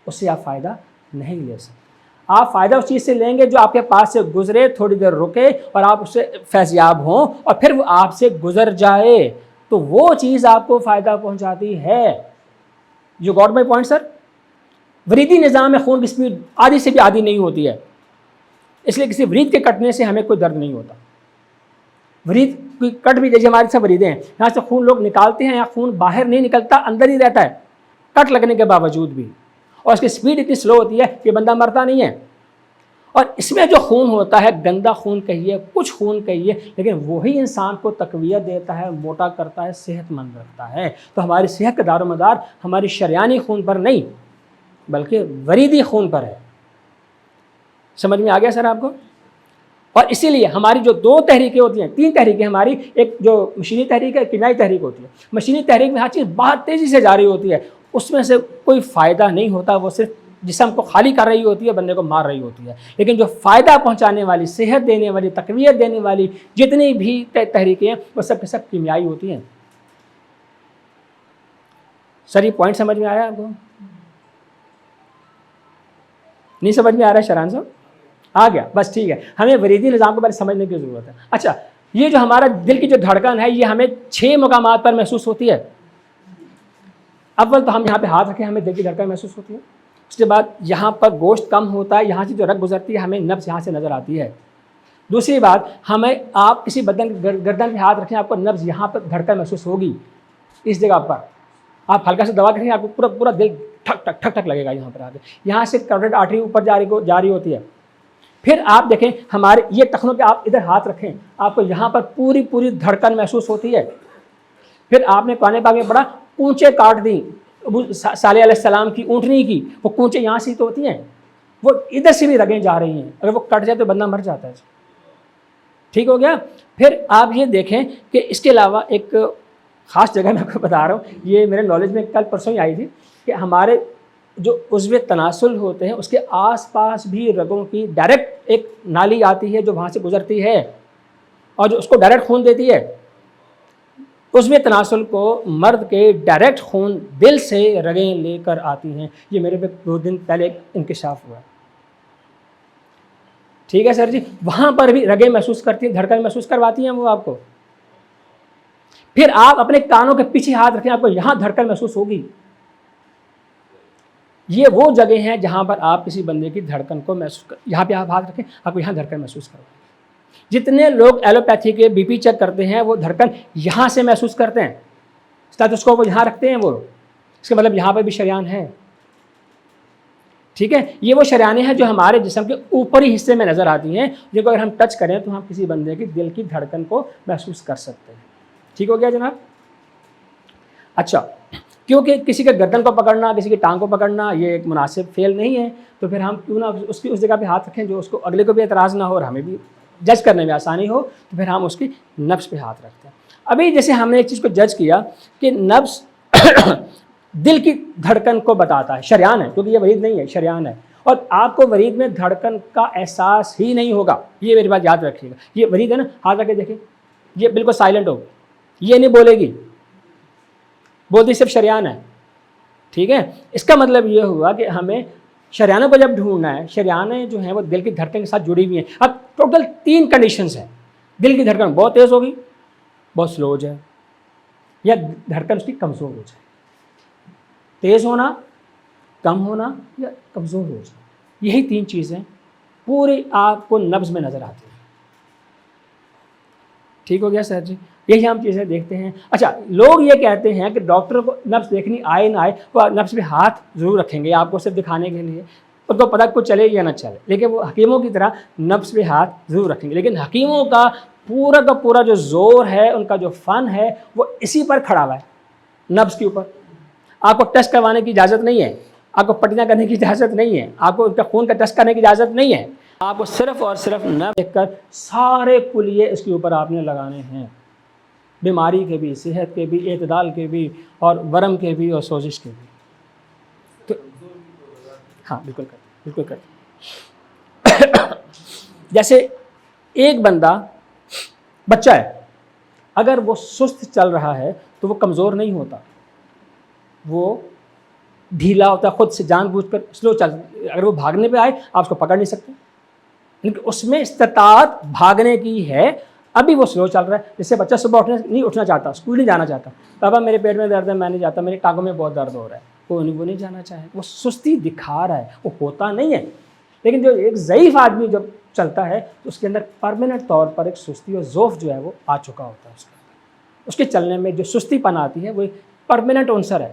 Speaker 1: اس سے آپ فائدہ نہیں لے سکتے. آپ فائدہ اس چیز سے لیں گے جو آپ کے پاس سے گزرے، تھوڑی دیر رکے اور آپ اس سے فیضیاب ہوں اور پھر وہ آپ سے گزر جائے تو وہ چیز آپ کو فائدہ پہنچاتی ہے. یو گاٹ مائی پوائنٹ سر؟ وریدی نظام میں خون کی سپیڈ آدھی سے بھی آدھی نہیں ہوتی ہے، اس لیے کسی ورید کے کٹنے سے ہمیں کوئی درد نہیں ہوتا. ورید کوئی کٹ بھی، جیسے ہمارے سب وریدیں ہیں، یہاں سے خون لوگ نکالتے ہیں یا خون باہر نہیں نکلتا، اندر ہی رہتا ہے. کٹ لگنے کے باوجود بھی، اور اس کی سپیڈ اتنی سلو ہوتی ہے کہ بندہ مرتا نہیں ہے. اور اس میں جو خون ہوتا ہے، گندا خون کہیے، کچھ خون کہیے، لیکن وہی انسان کو تقویت دیتا ہے، موٹا کرتا ہے، صحت مند رکھتا ہے. تو ہماری صحت کا دار و مدار ہماری شریانی خون پر نہیں بلکہ وریدی خون پر ہے. سمجھ میں آ گیا سر آپ کو؟ اور اسی لیے ہماری جو 2 تحریکیں ہوتی ہیں، 3 تحریکیں ہماری، ایک جو مشینی تحریک ہے، کیمیائی تحریک ہوتی ہے. مشینی تحریک میں ہر چیز بہت تیزی سے جاری ہوتی ہے، اس میں سے کوئی فائدہ نہیں ہوتا، وہ صرف جسم کو خالی کر رہی ہوتی ہے، بندے کو مار رہی ہوتی ہے. لیکن جو فائدہ پہنچانے والی، صحت دینے والی، تقویت دینے والی جتنی بھی تحریکیں ہیں وہ سب کے سب کیمیائی ہوتی ہیں. سر یہ پوائنٹ سمجھ میں آیا آپ کو؟ نہیں سمجھ میں آ رہا ہے شران صاحب؟ آ گیا؟ بس ٹھیک ہے. ہمیں وریدی نظام کو پہلے سمجھنے کی ضرورت ہے. اچھا، یہ جو ہمارا دل کی جو دھڑکن ہے یہ ہمیں 6 مقامات پر محسوس ہوتی ہے. اول تو ہم یہاں پہ ہاتھ رکھیں، ہمیں دل کی دھڑکن محسوس ہوتی ہے. اس کے بعد یہاں پر گوشت کم ہوتا ہے، یہاں سے جو رگ گزرتی ہے ہمیں نبض یہاں سے نظر آتی ہے. دوسری بات، ہمیں آپ کسی بدن گردن پہ ہاتھ رکھیں، آپ کو نبض یہاں پر دھڑکن محسوس ہوگی اس جگہ پر. آپ ہلکا سے دبا کریں، آپ کو پورا دل ٹھک ٹھک ٹھک ٹھک لگے گا یہاں پر. آگے یہاں سے کروٹیڈ آرٹری اوپر جاری ہوتی ہے. پھر آپ دیکھیں ہمارے یہ ٹخنوں پہ آپ ادھر ہاتھ رکھیں، آپ کو یہاں پر پوری دھڑکن محسوس ہوتی ہے. پھر آپ نے قرآن پاک میں پڑھا کونچے کاٹ دیں صالح علیہ السلام کی اونٹنی کی، وہ کونچے یہاں سے تو ہوتی ہیں، وہ ادھر سے بھی رگیں جا رہی ہیں، اگر وہ کٹ جائے تو بندہ مر جاتا ہے. ٹھیک ہو گیا؟ پھر آپ یہ دیکھیں کہ اس کے علاوہ ایک خاص جگہ میں آپ کو بتا رہا ہوں، یہ میرے نالج میں کل پرسوں ہی آئی تھی کہ ہمارے جو عضو تناسل ہوتے ہیں اس کے آس پاس بھی رگوں کی ڈائریکٹ ایک نالی آتی ہے جو وہاں سے گزرتی ہے اور جو اس کو ڈائریکٹ خون دیتی ہے. عضو تناسل کو مرد کے ڈائریکٹ خون دل سے رگیں لے کر آتی ہیں. یہ میرے پہ 2 دن پہلے ایک انکشاف ہوا. ٹھیک ہے سر جی؟ وہاں پر بھی رگیں محسوس کرتی ہیں، دھڑکن محسوس کرواتی ہیں وہ آپ کو. پھر آپ اپنے کانوں کے پیچھے ہاتھ رکھیں، آپ کو یہاں دھڑکن محسوس ہوگی. یہ وہ جگہ ہیں جہاں پر آپ کسی بندے کی دھڑکن کو محسوس یہاں پہ آپ ہاتھ رکھیں، آپ کو یہاں دھڑکن محسوس کرو. جتنے لوگ ایلوپیتھی کے بی پی چیک کرتے ہیں وہ دھڑکن یہاں سے محسوس کرتے ہیں، اسٹیتھوسکوپ وہ یہاں رکھتے ہیں، وہ اس کا مطلب یہاں پہ بھی شریان ہے. ٹھیک ہے؟ یہ وہ شریانیں ہیں جو ہمارے جسم کے اوپری حصے میں نظر آتی ہیں، جن کو اگر ہم ٹچ کریں تو ہم کسی بندے کی دل کی دھڑکن کو محسوس کر سکتے ہیں. ٹھیک ہو گیا جناب؟ اچھا، کیونکہ کسی کے گردن کو پکڑنا، کسی کی ٹانگ کو پکڑنا یہ ایک مناسب فعل نہیں ہے، تو پھر ہم کیوں نہ اس جگہ پہ ہاتھ رکھیں جو اس کو اگلے کو بھی اعتراض نہ ہو اور ہمیں بھی جج کرنے میں آسانی ہو. تو پھر ہم اس کی نبض پہ ہاتھ رکھتے ہیں. ابھی جیسے ہم نے ایک چیز کو جج کیا کہ نبض دل کی دھڑکن کو بتاتا ہے، شریان ہے، کیونکہ یہ ورید نہیں ہے، شریان ہے. اور آپ کو ورید میں دھڑکن کا احساس ہی نہیں ہوگا، یہ میری بات یاد رکھیے گا. یہ ورید ہے نا، ہاتھ رکھ کے دیکھیں، یہ بالکل سائلنٹ ہوگا، یہ نہیں بولے گی، بولتی صرف شریان ہے. ٹھیک ہے؟ اس کا مطلب یہ ہوا کہ ہمیں شریانوں کو جب ڈھونڈنا ہے، شریانیں جو ہیں وہ دل کی دھڑکن کے ساتھ جڑی ہوئی ہیں. اب ٹوٹل 3 کنڈیشنز ہیں. دل کی دھڑکن بہت تیز ہوگی، بہت سلو ہو جائے، یا دھڑکن اس کی کمزور ہو جائے. تیز ہونا، کم ہونا یا کمزور ہو جائے، یہی 3 چیزیں پوری آپ کو نبض میں نظر آتی ہیں. ٹھیک ہو گیا سر جی؟ یہی ہم چیزیں دیکھتے ہیں. اچھا، لوگ یہ کہتے ہیں کہ ڈاکٹر کو نبض دیکھنی آئے نہ آئے وہ نبض پہ ہاتھ ضرور رکھیں گے آپ کو صرف دکھانے کے لیے، ان کو پتہ کچھ چلے یا نہ چلے، لیکن وہ حکیموں کی طرح نبض پہ ہاتھ ضرور رکھیں گے. لیکن حکیموں کا پورا جو زور ہے، ان کا جو فن ہے وہ اسی پر کھڑا ہوا ہے، نبض کے اوپر. آپ کو ٹیسٹ کروانے کی اجازت نہیں ہے، آپ کو پٹیاں کرنے کی اجازت نہیں ہے، آپ کو ان کا خون کا ٹیسٹ کرنے کی اجازت نہیں ہے. آپ کو صرف اور صرف نبض دیکھ کر سارے کلیے اس کے اوپر آپ نے لگانے ہیں، بیماری کے بھی، صحت کے بھی، اعتدال کے بھی، اور ورم کے بھی، اور سوزش کے بھی. تو ہاں بالکل کرتے. جیسے ایک بندہ بچہ ہے، اگر وہ سست چل رہا ہے تو وہ کمزور نہیں ہوتا، وہ ڈھیلا ہوتا ہے، خود سے جان بوجھ کر سلو چل. اگر وہ بھاگنے پہ آئے آپ اس کو پکڑ نہیں سکتے، لیکن اس میں استطاعت بھاگنے کی ہے، ابھی وہ سلو چل رہا ہے. جیسے بچہ صبح نہیں اٹھنا چاہتا، اسکول نہیں جانا چاہتا، پاپا میرے پیٹ میں درد ہے میں نہیں جاتا، میرے ٹانگوں میں بہت درد ہو رہا ہے، وہ نہیں جانا چاہے، وہ سستی دکھا رہا ہے، وہ ہوتا نہیں ہے. لیکن جو ایک ضعیف آدمی جب چلتا ہے تو اس کے اندر پرماننٹ طور پر ایک سستی اور ضعف جو ہے وہ آ چکا ہوتا ہے. اس کے چلنے میں جو سستی پن آتی ہے وہ ایک پرماننٹ عنصر ہے.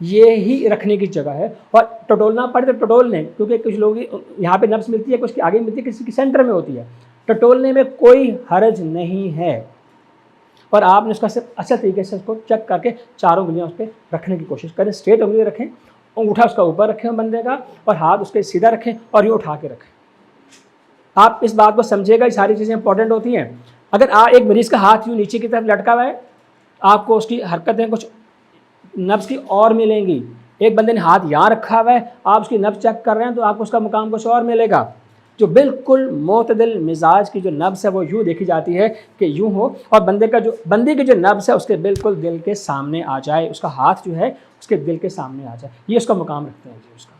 Speaker 1: یہ ہی رکھنے کی جگہ ہے، اور ٹٹولنا پڑے تو ٹٹول لیں، کیونکہ کچھ لوگ یہاں پہ نبض ملتی ہے، کچھ کی آگے ملتی ہے، کسی کی سینٹر میں ہوتی ہے، ٹٹولنے میں کوئی حرج نہیں ہے، اور آپ نے اس کا صرف اچھا طریقے سے اس کو چیک کر کے چاروں انگلیاں اس پہ رکھنے کی کوشش کریں، اسٹریٹ انگلی رکھیں، انگوٹھا اس کا اوپر رکھیں بندے کا، اور ہاتھ اس کے سیدھا رکھیں اور یہ اٹھا کے رکھیں۔ آپ اس بات کو سمجھے گا، یہ ساری چیزیں امپورٹنٹ ہوتی ہیں۔ اگر ایک مریض کا ہاتھ یوں نیچے کی طرف لٹکا ہوا ہے، آپ کو اس کی حرکتیں کچھ نبض کی اور ملیں گی۔ ایک بندے نے ہاتھ یہاں رکھا ہوا ہے، آپ اس کی نبض چیک کر رہے ہیں تو آپ کو اس کا مقام کچھ اور ملے گا۔ جو بالکل معتدل مزاج کی جو نبض ہے وہ یوں دیکھی جاتی ہے کہ یوں ہو، اور بندے کی جو نبض ہے اس کے بالکل دل کے سامنے آ جائے، اس کا ہاتھ جو ہے اس کے دل کے سامنے آ جائے، یہ اس کا مقام رکھتے ہیں جی اس کا۔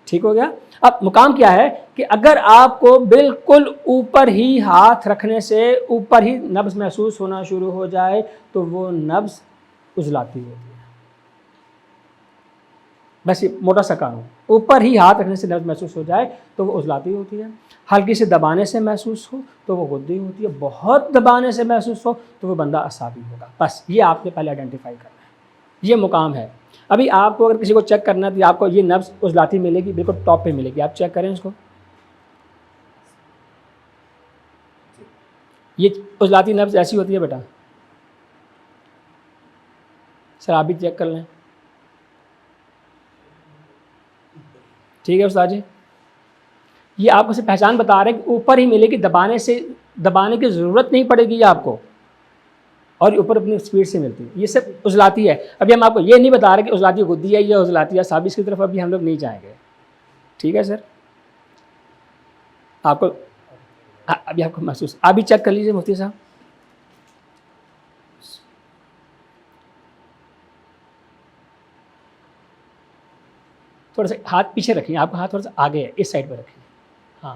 Speaker 1: ٹھیک ہو گیا؟ اب مقام کیا ہے کہ اگر آپ کو بالکل اوپر ہی ہاتھ رکھنے سے اوپر ہی نبض محسوس ہونا شروع ہو جائے تو وہ نبض عضلاتی ہوتی ہے۔ بس یہ موٹا سا قانون، اوپر ہی ہاتھ رکھنے سے نبض محسوس ہو جائے تو وہ عضلاتی ہوتی ہے، ہلکی سے دبانے سے محسوس ہو تو وہ غدی ہوتی ہے، بہت دبانے سے محسوس ہو تو وہ بندہ اعصابی ہوگا۔ بس یہ آپ نے پہلے آئیڈینٹیفائی کرنا ہے، یہ مقام ہے۔ ابھی آپ کو اگر کسی کو چیک کرنا ہے تو آپ کو یہ نبض عضلاتی ملے گی، بالکل ٹاپ پہ ملے گی، آپ چیک کریں اس کو، یہ عضلاتی نبض ایسی ہوتی ہے بیٹا، سر آپ بھی چیک کر لیں۔ ٹھیک ہے استاد جی، یہ آپ کو سے پہچان بتا رہے ہیں کہ اوپر ہی ملے گی، دبانے کی ضرورت نہیں پڑے گی آپ کو، اور اوپر اپنی اسپیڈ سے ملتی ہے، یہ سب عضلاتی ہے۔ ابھی ہم آپ کو یہ نہیں بتا رہے کہ عضلاتی غدی ہے یا عضلاتی اعصابی، اس کی طرف ابھی ہم لوگ نہیں جائیں گے۔ ٹھیک ہے سر، آپ کو ابھی آپ کو محسوس، آپ بھی چیک کر لیجیے مفتی صاحب۔ تھوڑا سا ہاتھ پیچھے رکھیں، آپ کا ہاتھ تھوڑا سا آگے ہے، اس سائڈ پہ رکھیں۔ ہاں،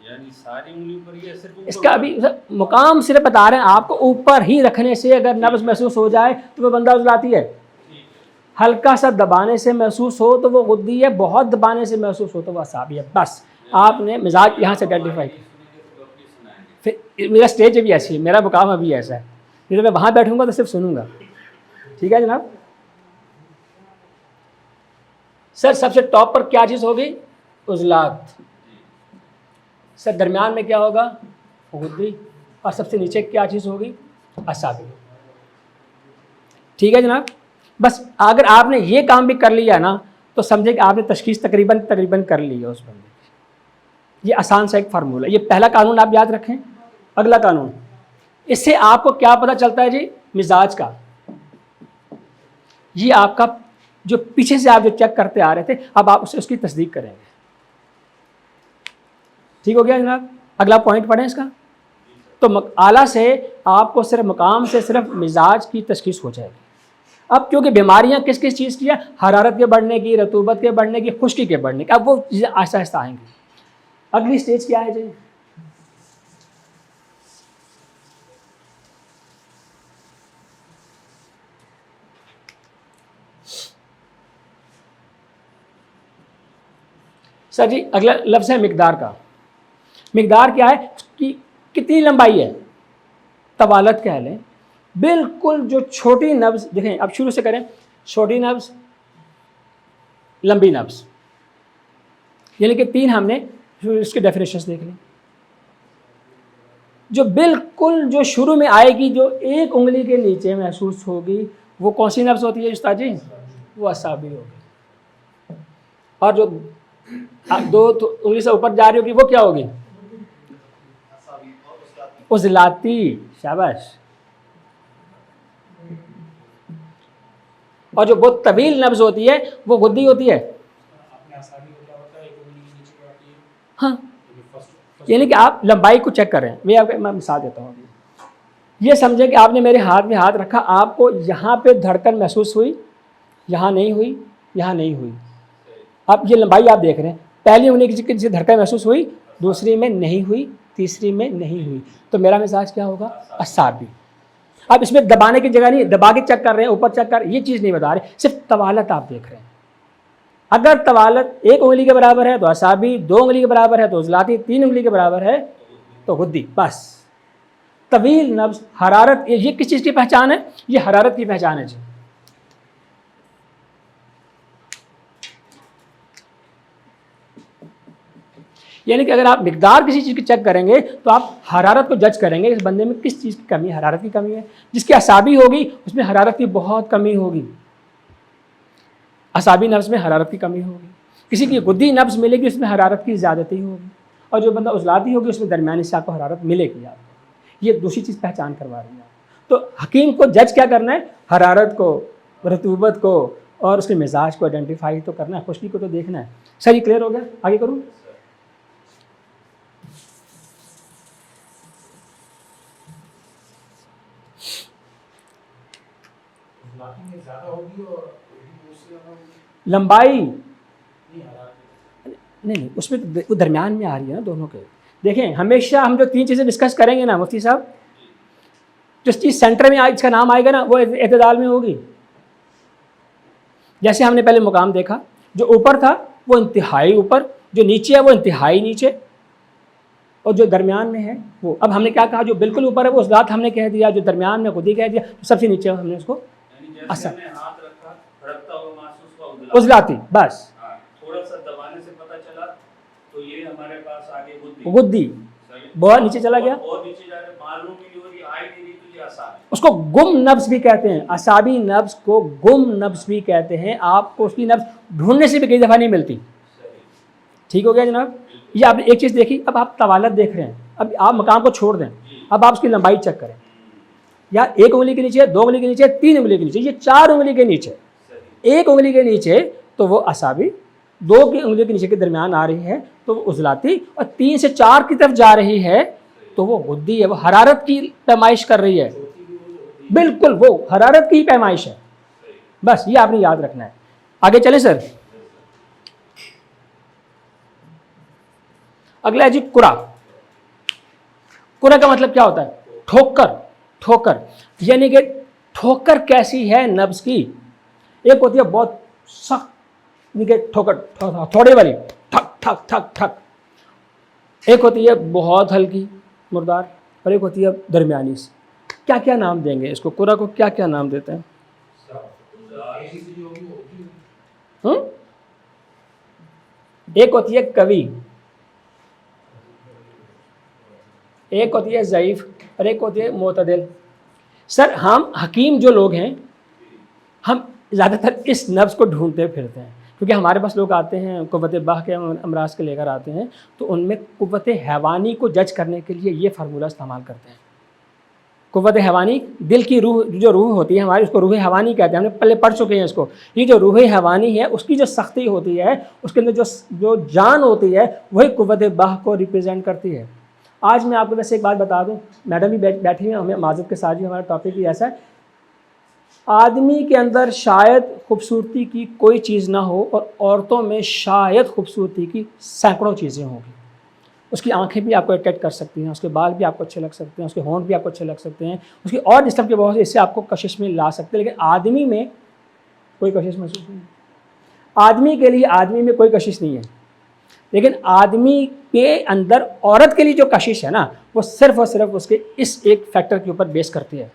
Speaker 2: یعنی ساری انگلیوں پر یہ صرف
Speaker 1: اس کا ابھی مقام صرف بتا رہے ہیں آپ کو، اوپر ہی رکھنے سے اگر نبض محسوس ہو جائے تو وہ بندہ عضلاتی ہے، ہلکا سا دبانے سے محسوس ہو تو وہ غدی ہے، بہت دبانے سے محسوس ہو تو وہ اعصابی ہے۔ بس آپ نے مزاج یہاں سے آئیڈینٹیفائی کیا۔ پھر میرا اسٹیج ابھی ایسی ہے، میرا مقام ابھی ایسا ہے، جب میں وہاں بیٹھوں گا تو صرف سنوں گا۔ ٹھیک ہے جناب؟ سر سب سے ٹاپ پر کیا چیز ہوگی؟ عضلات۔ سر درمیان میں کیا ہوگا؟ غدی۔ اور سب سے نیچے کیا چیز ہوگی؟ اعصابی۔ ٹھیک ہے جناب؟ بس اگر آپ نے یہ کام بھی کر لیا نا تو سمجھے کہ آپ نے تشخیص تقریباً کر لی ہے اس بندے کی۔ یہ آسان سا ایک فارمولہ، یہ پہلا قانون آپ یاد رکھیں۔ اگلا قانون، اس سے آپ کو کیا پتہ چلتا ہے جی؟ مزاج کا۔ یہ آپ کا جو پیچھے سے آپ جو چیک کرتے آ رہے تھے، اب آپ اس کی تصدیق کریں گے۔ ٹھیک ہو گیا جناب؟ اگلا پوائنٹ پڑھیں اس کا۔ تو اعلیٰ سے آپ کو صرف مقام سے صرف مزاج کی تشخیص ہو جائے گی۔ اب کیونکہ بیماریاں کس کس چیز کی ہیں؟ حرارت کے بڑھنے کی، رطوبت کے بڑھنے کی، خشکی کے بڑھنے کی۔ اب وہ چیزیں آہستہ آہستہ آئیں گی۔ اگلی سٹیج کیا ہے جی؟ سر جی اگلا لفظ ہے مقدار کا۔ مقدار کیا ہے کہ کتنی لمبائی ہے، طوالت کہہ لیں۔ بالکل جو چھوٹی نبض دیکھیں، اب شروع سے کریں، چھوٹی نبض، لمبی نبض، یعنی کہ تین ہم نے اس کے ڈیفینیشنز دیکھ لیں۔ جو بالکل جو شروع میں آئے گی، جو ایک انگلی کے نیچے محسوس ہوگی، وہ کون سی نبض ہوتی ہے استاد جی؟ وہ اعصابی ہوگی۔ اور جو دو انگلی سے اوپر جا رہی ہوگی وہ کیا ہوگی؟ عضلاتی۔ شاباش۔ اور جو بہت طویل نبض ہوتی ہے وہ غدی ہوتی ہے۔ ہاں، یعنی کہ آپ لمبائی کو چیک کریں۔ میں مثال دیتا ہوں۔ یہ سمجھیں کہ آپ نے میرے ہاتھ میں ہاتھ رکھا، آپ کو یہاں پہ دھڑکن محسوس ہوئی، یہاں نہیں ہوئی، یہاں نہیں ہوئی۔ اب یہ لمبائی آپ دیکھ رہے ہیں، پہلی انگلی کی دھڑکن محسوس ہوئی، دوسری میں نہیں ہوئی، تیسری میں نہیں ہوئی، تو میرا مزاج کیا ہوگا؟ اعصابی۔ اب اس میں دبانے کی جگہ نہیں، دبا کے چیک کر رہے ہیں، اوپر چیک کر، یہ چیز نہیں بتا رہے، صرف طوالت آپ دیکھ رہے ہیں۔ اگر طوالت ایک انگلی کے برابر ہے تو اعصابی، دو انگلی کے برابر ہے تو عضلاتی، تین انگلی کے برابر ہے تو غدی۔ بس طویل نبض، حرارت، یہ کس چیز کی پہچان ہے؟ یہ حرارت کی پہچان ہے جی۔ یعنی کہ اگر آپ مقدار کسی چیز کی چیک کریں گے تو آپ حرارت کو جج کریں گے اس بندے میں کس چیز کی کمی ہے، حرارت کی کمی ہے۔ جس کی اعصابی ہوگی اس میں حرارت کی بہت کمی ہوگی، اعصابی نبض میں حرارت کی کمی ہوگی۔ کسی کی غدی نبض ملے گی، اس میں حرارت کی زیادتی ہوگی، اور جو بندہ عضلاتی ہوگی اس میں درمیانی سے آپ کو حرارت ملے گی۔ آپ کو یہ دوسری چیز پہچان کروا رہی ہے۔ تو حکیم کو جج کیا کرنا ہے؟ حرارت کو، رطوبت کو، اور اس کے مزاج کو آئیڈینٹیفائی تو کرنا ہے، خشکی کو تو دیکھنا ہے۔ سر یہ کلیئر ہو گیا؟ آگے کروں؟ لمبائی نہیں، اس میں وہ درمیان میں آ رہی ہے نا دونوں کے۔ دیکھیں ہمیشہ ہم جو تین چیزیں ڈسکس کریں گے نا مفتی صاحب، جس چیز سینٹر میں اس کا نام آئے گا نا وہ اعتدال میں ہوگی۔ جیسے ہم نے پہلے مقام دیکھا، جو اوپر تھا وہ انتہائی اوپر، جو نیچے ہے وہ انتہائی نیچے، اور جو درمیان میں ہے وہ، اب ہم نے کیا کہا؟ جو بالکل اوپر ہے وہ ذات ہم نے کہہ دیا، جو درمیان میں خود ہی کہہ دیا، سب سے نیچے ہم نے اس کو عضلاتی، بس
Speaker 2: تھوڑا سا دبانے سے پتہ چلا تو یہ ہمارے پاس آگے
Speaker 1: غدی بہت نیچے چلا گیا،
Speaker 2: بہت نیچے جا رہے، معلوم ہی نہیں ہو رہی، آئی نہیں رہی، تو یہ اعصاب ہے۔
Speaker 1: اس کو گم نبض بھی کہتے ہیں، اعصابی نبض کو گم نبض بھی کہتے ہیں۔ آپ کو اس کی نبض ڈھونڈنے سے بھی کئی دفعہ نہیں ملتی۔ ٹھیک ہو گیا جناب؟ یہ آپ نے ایک چیز دیکھی، اب آپ طوالت دیکھ رہے ہیں، اب آپ مقام کو چھوڑ دیں، اب آپ اس کی لمبائی چیک کریں، یا ایک انگلی کے نیچے، دو انگلی کے نیچے، تین انگلی کے نیچے، یہ چار انگلی کے نیچے، ایک انگلی کے نیچے تو وہ اعصابی، دو کی انگلی کے نیچے کے درمیان آ رہی ہے تو وہ عضلاتی، اور تین سے چار کی طرف جا رہی ہے تو وہ غدی ہے، وہ حرارت کی پیمائش کر رہی ہے، بالکل وہ حرارت کی پیمائش ہے۔ بس یہ آپ نے یاد رکھنا ہے۔ آگے چلیں سر، اگلا ہے جی قرا۔ قرا کا مطلب کیا ہوتا ہے؟ ٹھوکر، ٹھوکر، یعنی کہ ٹھوکر کیسی ہے نبض کی؟ ایک ہوتی ہے بہت سخت، یعنی کہ ٹھوکر تھوڑے والی، ٹھک ٹھک ٹھک ٹھک، ایک ہوتی ہے بہت ہلکی مردار، اور ایک ہوتی ہے درمیانی سی۔ کیا کیا نام دیں گے اس کو؟ قرا کو کیا کیا نام دیتے ہیں؟ ایک ہوتی ہے قوی، ایک ہوتی ہے ضعیف، اور ایک ہوتی ہے معتدل۔ سر ہم حکیم جو لوگ ہیں، ہم زیادہ تر اس نبض کو ڈھونڈتے پھرتے ہیں، کیونکہ ہمارے پاس لوگ آتے ہیں قوت باہ کے امراض کے لے کر آتے ہیں، تو ان میں قوت حیوانی کو جج کرنے کے لیے یہ فارمولہ استعمال کرتے ہیں۔ قوت حیوانی، دل کی روح، جو روح ہوتی ہے ہماری، اس کو روح حیوانی کہتے ہیں، ہم نے پہلے پڑھ چکے ہیں اس کو۔ یہ جو روح حیوانی ہے اس کی جو سختی ہوتی ہے، اس کے اندر جو جان ہوتی ہے، وہی قوت باہ کو ریپرزینٹ کرتی ہے۔ آج میں آپ کو ویسے ایک بات بتا دوں، میڈم بھی بیٹھی ہیں، ہمیں معذرت کے ساتھ ہی ہمارا ٹاپک بھی ایسا ہے، آدمی کے اندر شاید خوبصورتی کی کوئی چیز نہ ہو، اور عورتوں میں شاید خوبصورتی کی سینکڑوں چیزیں ہوں گی۔ اس کی آنکھیں بھی آپ کو اٹریکٹ کر سکتی ہیں، اس کے بال بھی آپ کو اچھے لگ سکتے ہیں، اس کے ہونٹ بھی آپ کو اچھے لگ سکتے ہیں، اس کی اور جسم کے بہت سے حصے آپ کو کشش میں لا سکتے ہیں، لیکن آدمی میں کوئی کشش محسوس نہیں۔ آدمی کے لیے آدمی میں کوئی کشش نہیں ہے، لیکن آدمی کے اندر عورت کے لیے جو کشش ہے نا، وہ صرف اور صرف اس کے اس ایک فیکٹر کے اوپر بیس کرتی ہے۔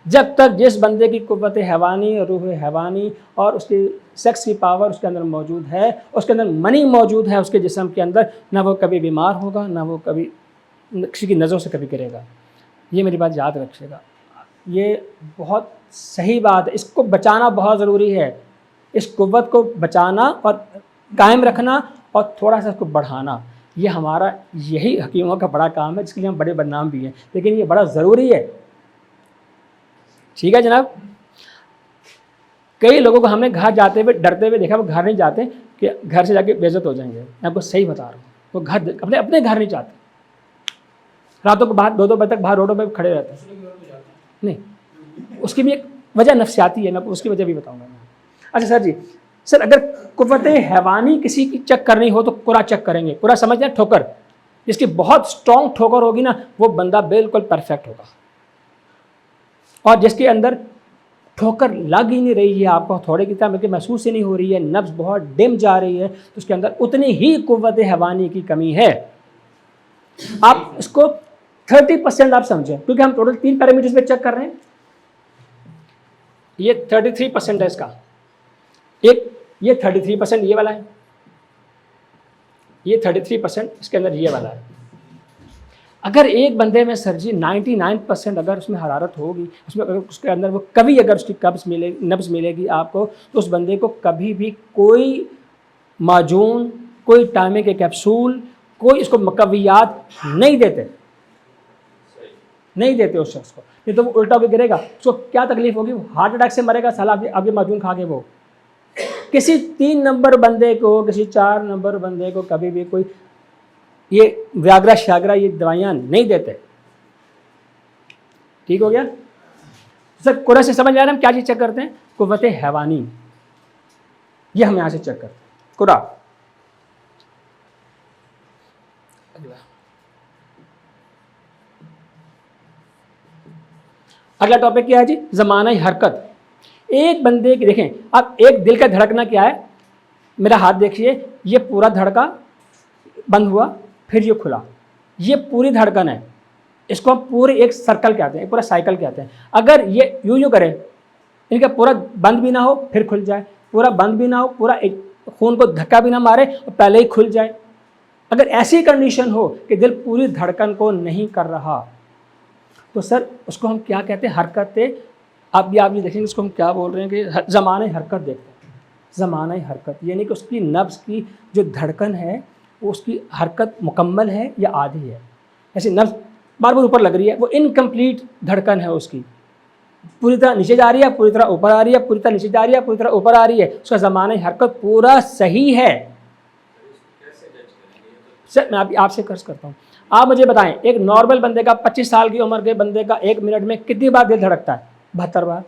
Speaker 1: جب تک جس بندے کی قوت حیوانی، روح حیوانی اور اس کی سیکس کی پاور اس کے اندر موجود ہے، اس کے اندر منی موجود ہے اس کے جسم کے اندر، نہ وہ کبھی بیمار ہوگا، نہ وہ کبھی کسی کی نظروں سے کبھی گرے گا۔ یہ میری بات یاد رکھیے گا، یہ بہت صحیح بات ہے، اس کو بچانا بہت ضروری ہے۔ اس قوت کو بچانا اور قائم رکھنا اور تھوڑا سا اس کو بڑھانا، یہ ہمارا یہی حکیموں کا بڑا کام ہے، جس کے لیے ہم بڑے بدنام بھی ہیں، لیکن یہ بڑا ضروری ہے۔ ٹھیک ہے جناب؟ کئی لوگوں کو ہم نے گھر جاتے ہوئے ڈرتے ہوئے دیکھا، وہ گھر نہیں جاتے کہ گھر سے جا کے بے عزت ہو جائیں گے۔ میں آپ کو صحیح بتا رہا ہوں، وہ گھر اپنے گھر نہیں جاتے، راتوں کو باہر 2-2 بجے تک باہر روڈوں پہ کھڑے رہتے ہیں۔ نہیں، اس کی بھی ایک وجہ نفسیاتی ہے، میں آپ کو اس کی وجہ بھی بتاؤں گا۔ اچھا سر جی، سر اگر قوت حیوانی کسی کی چیک کرنی ہو تو قرا چیک کریں گے۔ قرا سمجھتے ہیں ٹھوکر، جس کی بہت اسٹرانگ ٹھوکر ہوگی نا، وہ بندہ بالکل پرفیکٹ ہوگا، اور جس کے اندر ٹھوکر لگ ہی نہیں رہی ہے، آپ کو تھوڑے کی طرح بلکہ محسوس ہی نہیں ہو رہی ہے، نبض بہت ڈم جا رہی ہے، تو اس کے اندر اتنی ہی قوت حیوانی کی کمی ہے۔ آپ اس کو 30% آپ سمجھیں، کیونکہ ہم ٹوٹل 3 پیرامیٹرز پہ چیک کر رہے ہیں. یہ 33% ہے اس کا، ایک یہ 33% یہ والا ہے، یہ 33% اس کے اندر یہ والا ہے. اگر ایک بندے میں سر جی 99% اگر اس میں حرارت ہوگی، اس میں اگر اس کے اندر وہ کبھی اگر اس کی نبض ملے گی آپ کو، تو اس بندے کو کبھی بھی کوئی معجون، کوئی ٹائمے کے کیپسول، کوئی اس کو مقویات نہیں دیتے، نہیں دیتے اس شخص کو. نہیں تو وہ الٹا ہو کے گرے گا، اس کو کیا تکلیف ہوگی، وہ ہارٹ اٹیک سے مرے گا سال آگے معجون کھا کے. وہ کسی 3 نمبر بندے کو، کسی 4 نمبر بندے کو کبھی بھی کوئی یہ ویاگرا شاگرا یہ دوائیاں نہیں دیتے. ٹھیک ہو گیا سر؟ قرآن سے سمجھ آ رہا ہے ہم کیا چیز چیک کرتے ہیں؟ قوت حیوانی، یہ ہم یہاں سے چیک کرتے ہیں. قرآن اگلا ٹاپک کیا ہے جی؟ زمانہ حرکت. ایک بندے کی دیکھیں اب، ایک دل کا دھڑکنا کیا ہے، میرا ہاتھ دیکھیے، یہ پورا دھڑکا بند ہوا پھر یہ کھلا، یہ پوری دھڑکن ہے. اس کو ہم پورے ایک سرکل کہتے ہیں، پورا سائیکل کہتے ہیں. اگر یہ یوں کرے، ان کا پورا بند بھی نہ ہو پھر کھل جائے، پورا بند بھی نہ ہو، پورا خون کو دھکا بھی نہ مارے اور پہلے ہی کھل جائے، اگر ایسی کنڈیشن ہو کہ دل پوری دھڑکن کو نہیں کر رہا، تو سر اس کو ہم کیا کہتے ہیں؟ حرکت. آپ بھی دیکھیں گے اس کو ہم کیا بول رہے ہیں کہ زمانہ حرکت دیکھتے ہیں. زمانہ حرکت یعنی کہ اس کی نبض کی جو دھڑکن ہے وہ اس کی حرکت مکمل ہے یا آدھی ہے. ایسے نبض بار بار اوپر لگ رہی ہے، وہ انکمپلیٹ دھڑکن ہے، اس کی پوری طرح نیچے جا رہی ہے، پوری طرح اوپر آ رہی ہے، پوری طرح نیچے جا رہی ہے، پوری طرح اوپر آ رہی ہے، اس کا زمانہ حرکت پورا صحیح ہے. سر میں آپ سے عرض کرتا ہوں، آپ مجھے بتائیں ایک نارمل بندے کا 25 سال کی عمر کے بندے کا 1 منٹ میں کتنی بار دل دھڑکتا ہے؟ 72 بار،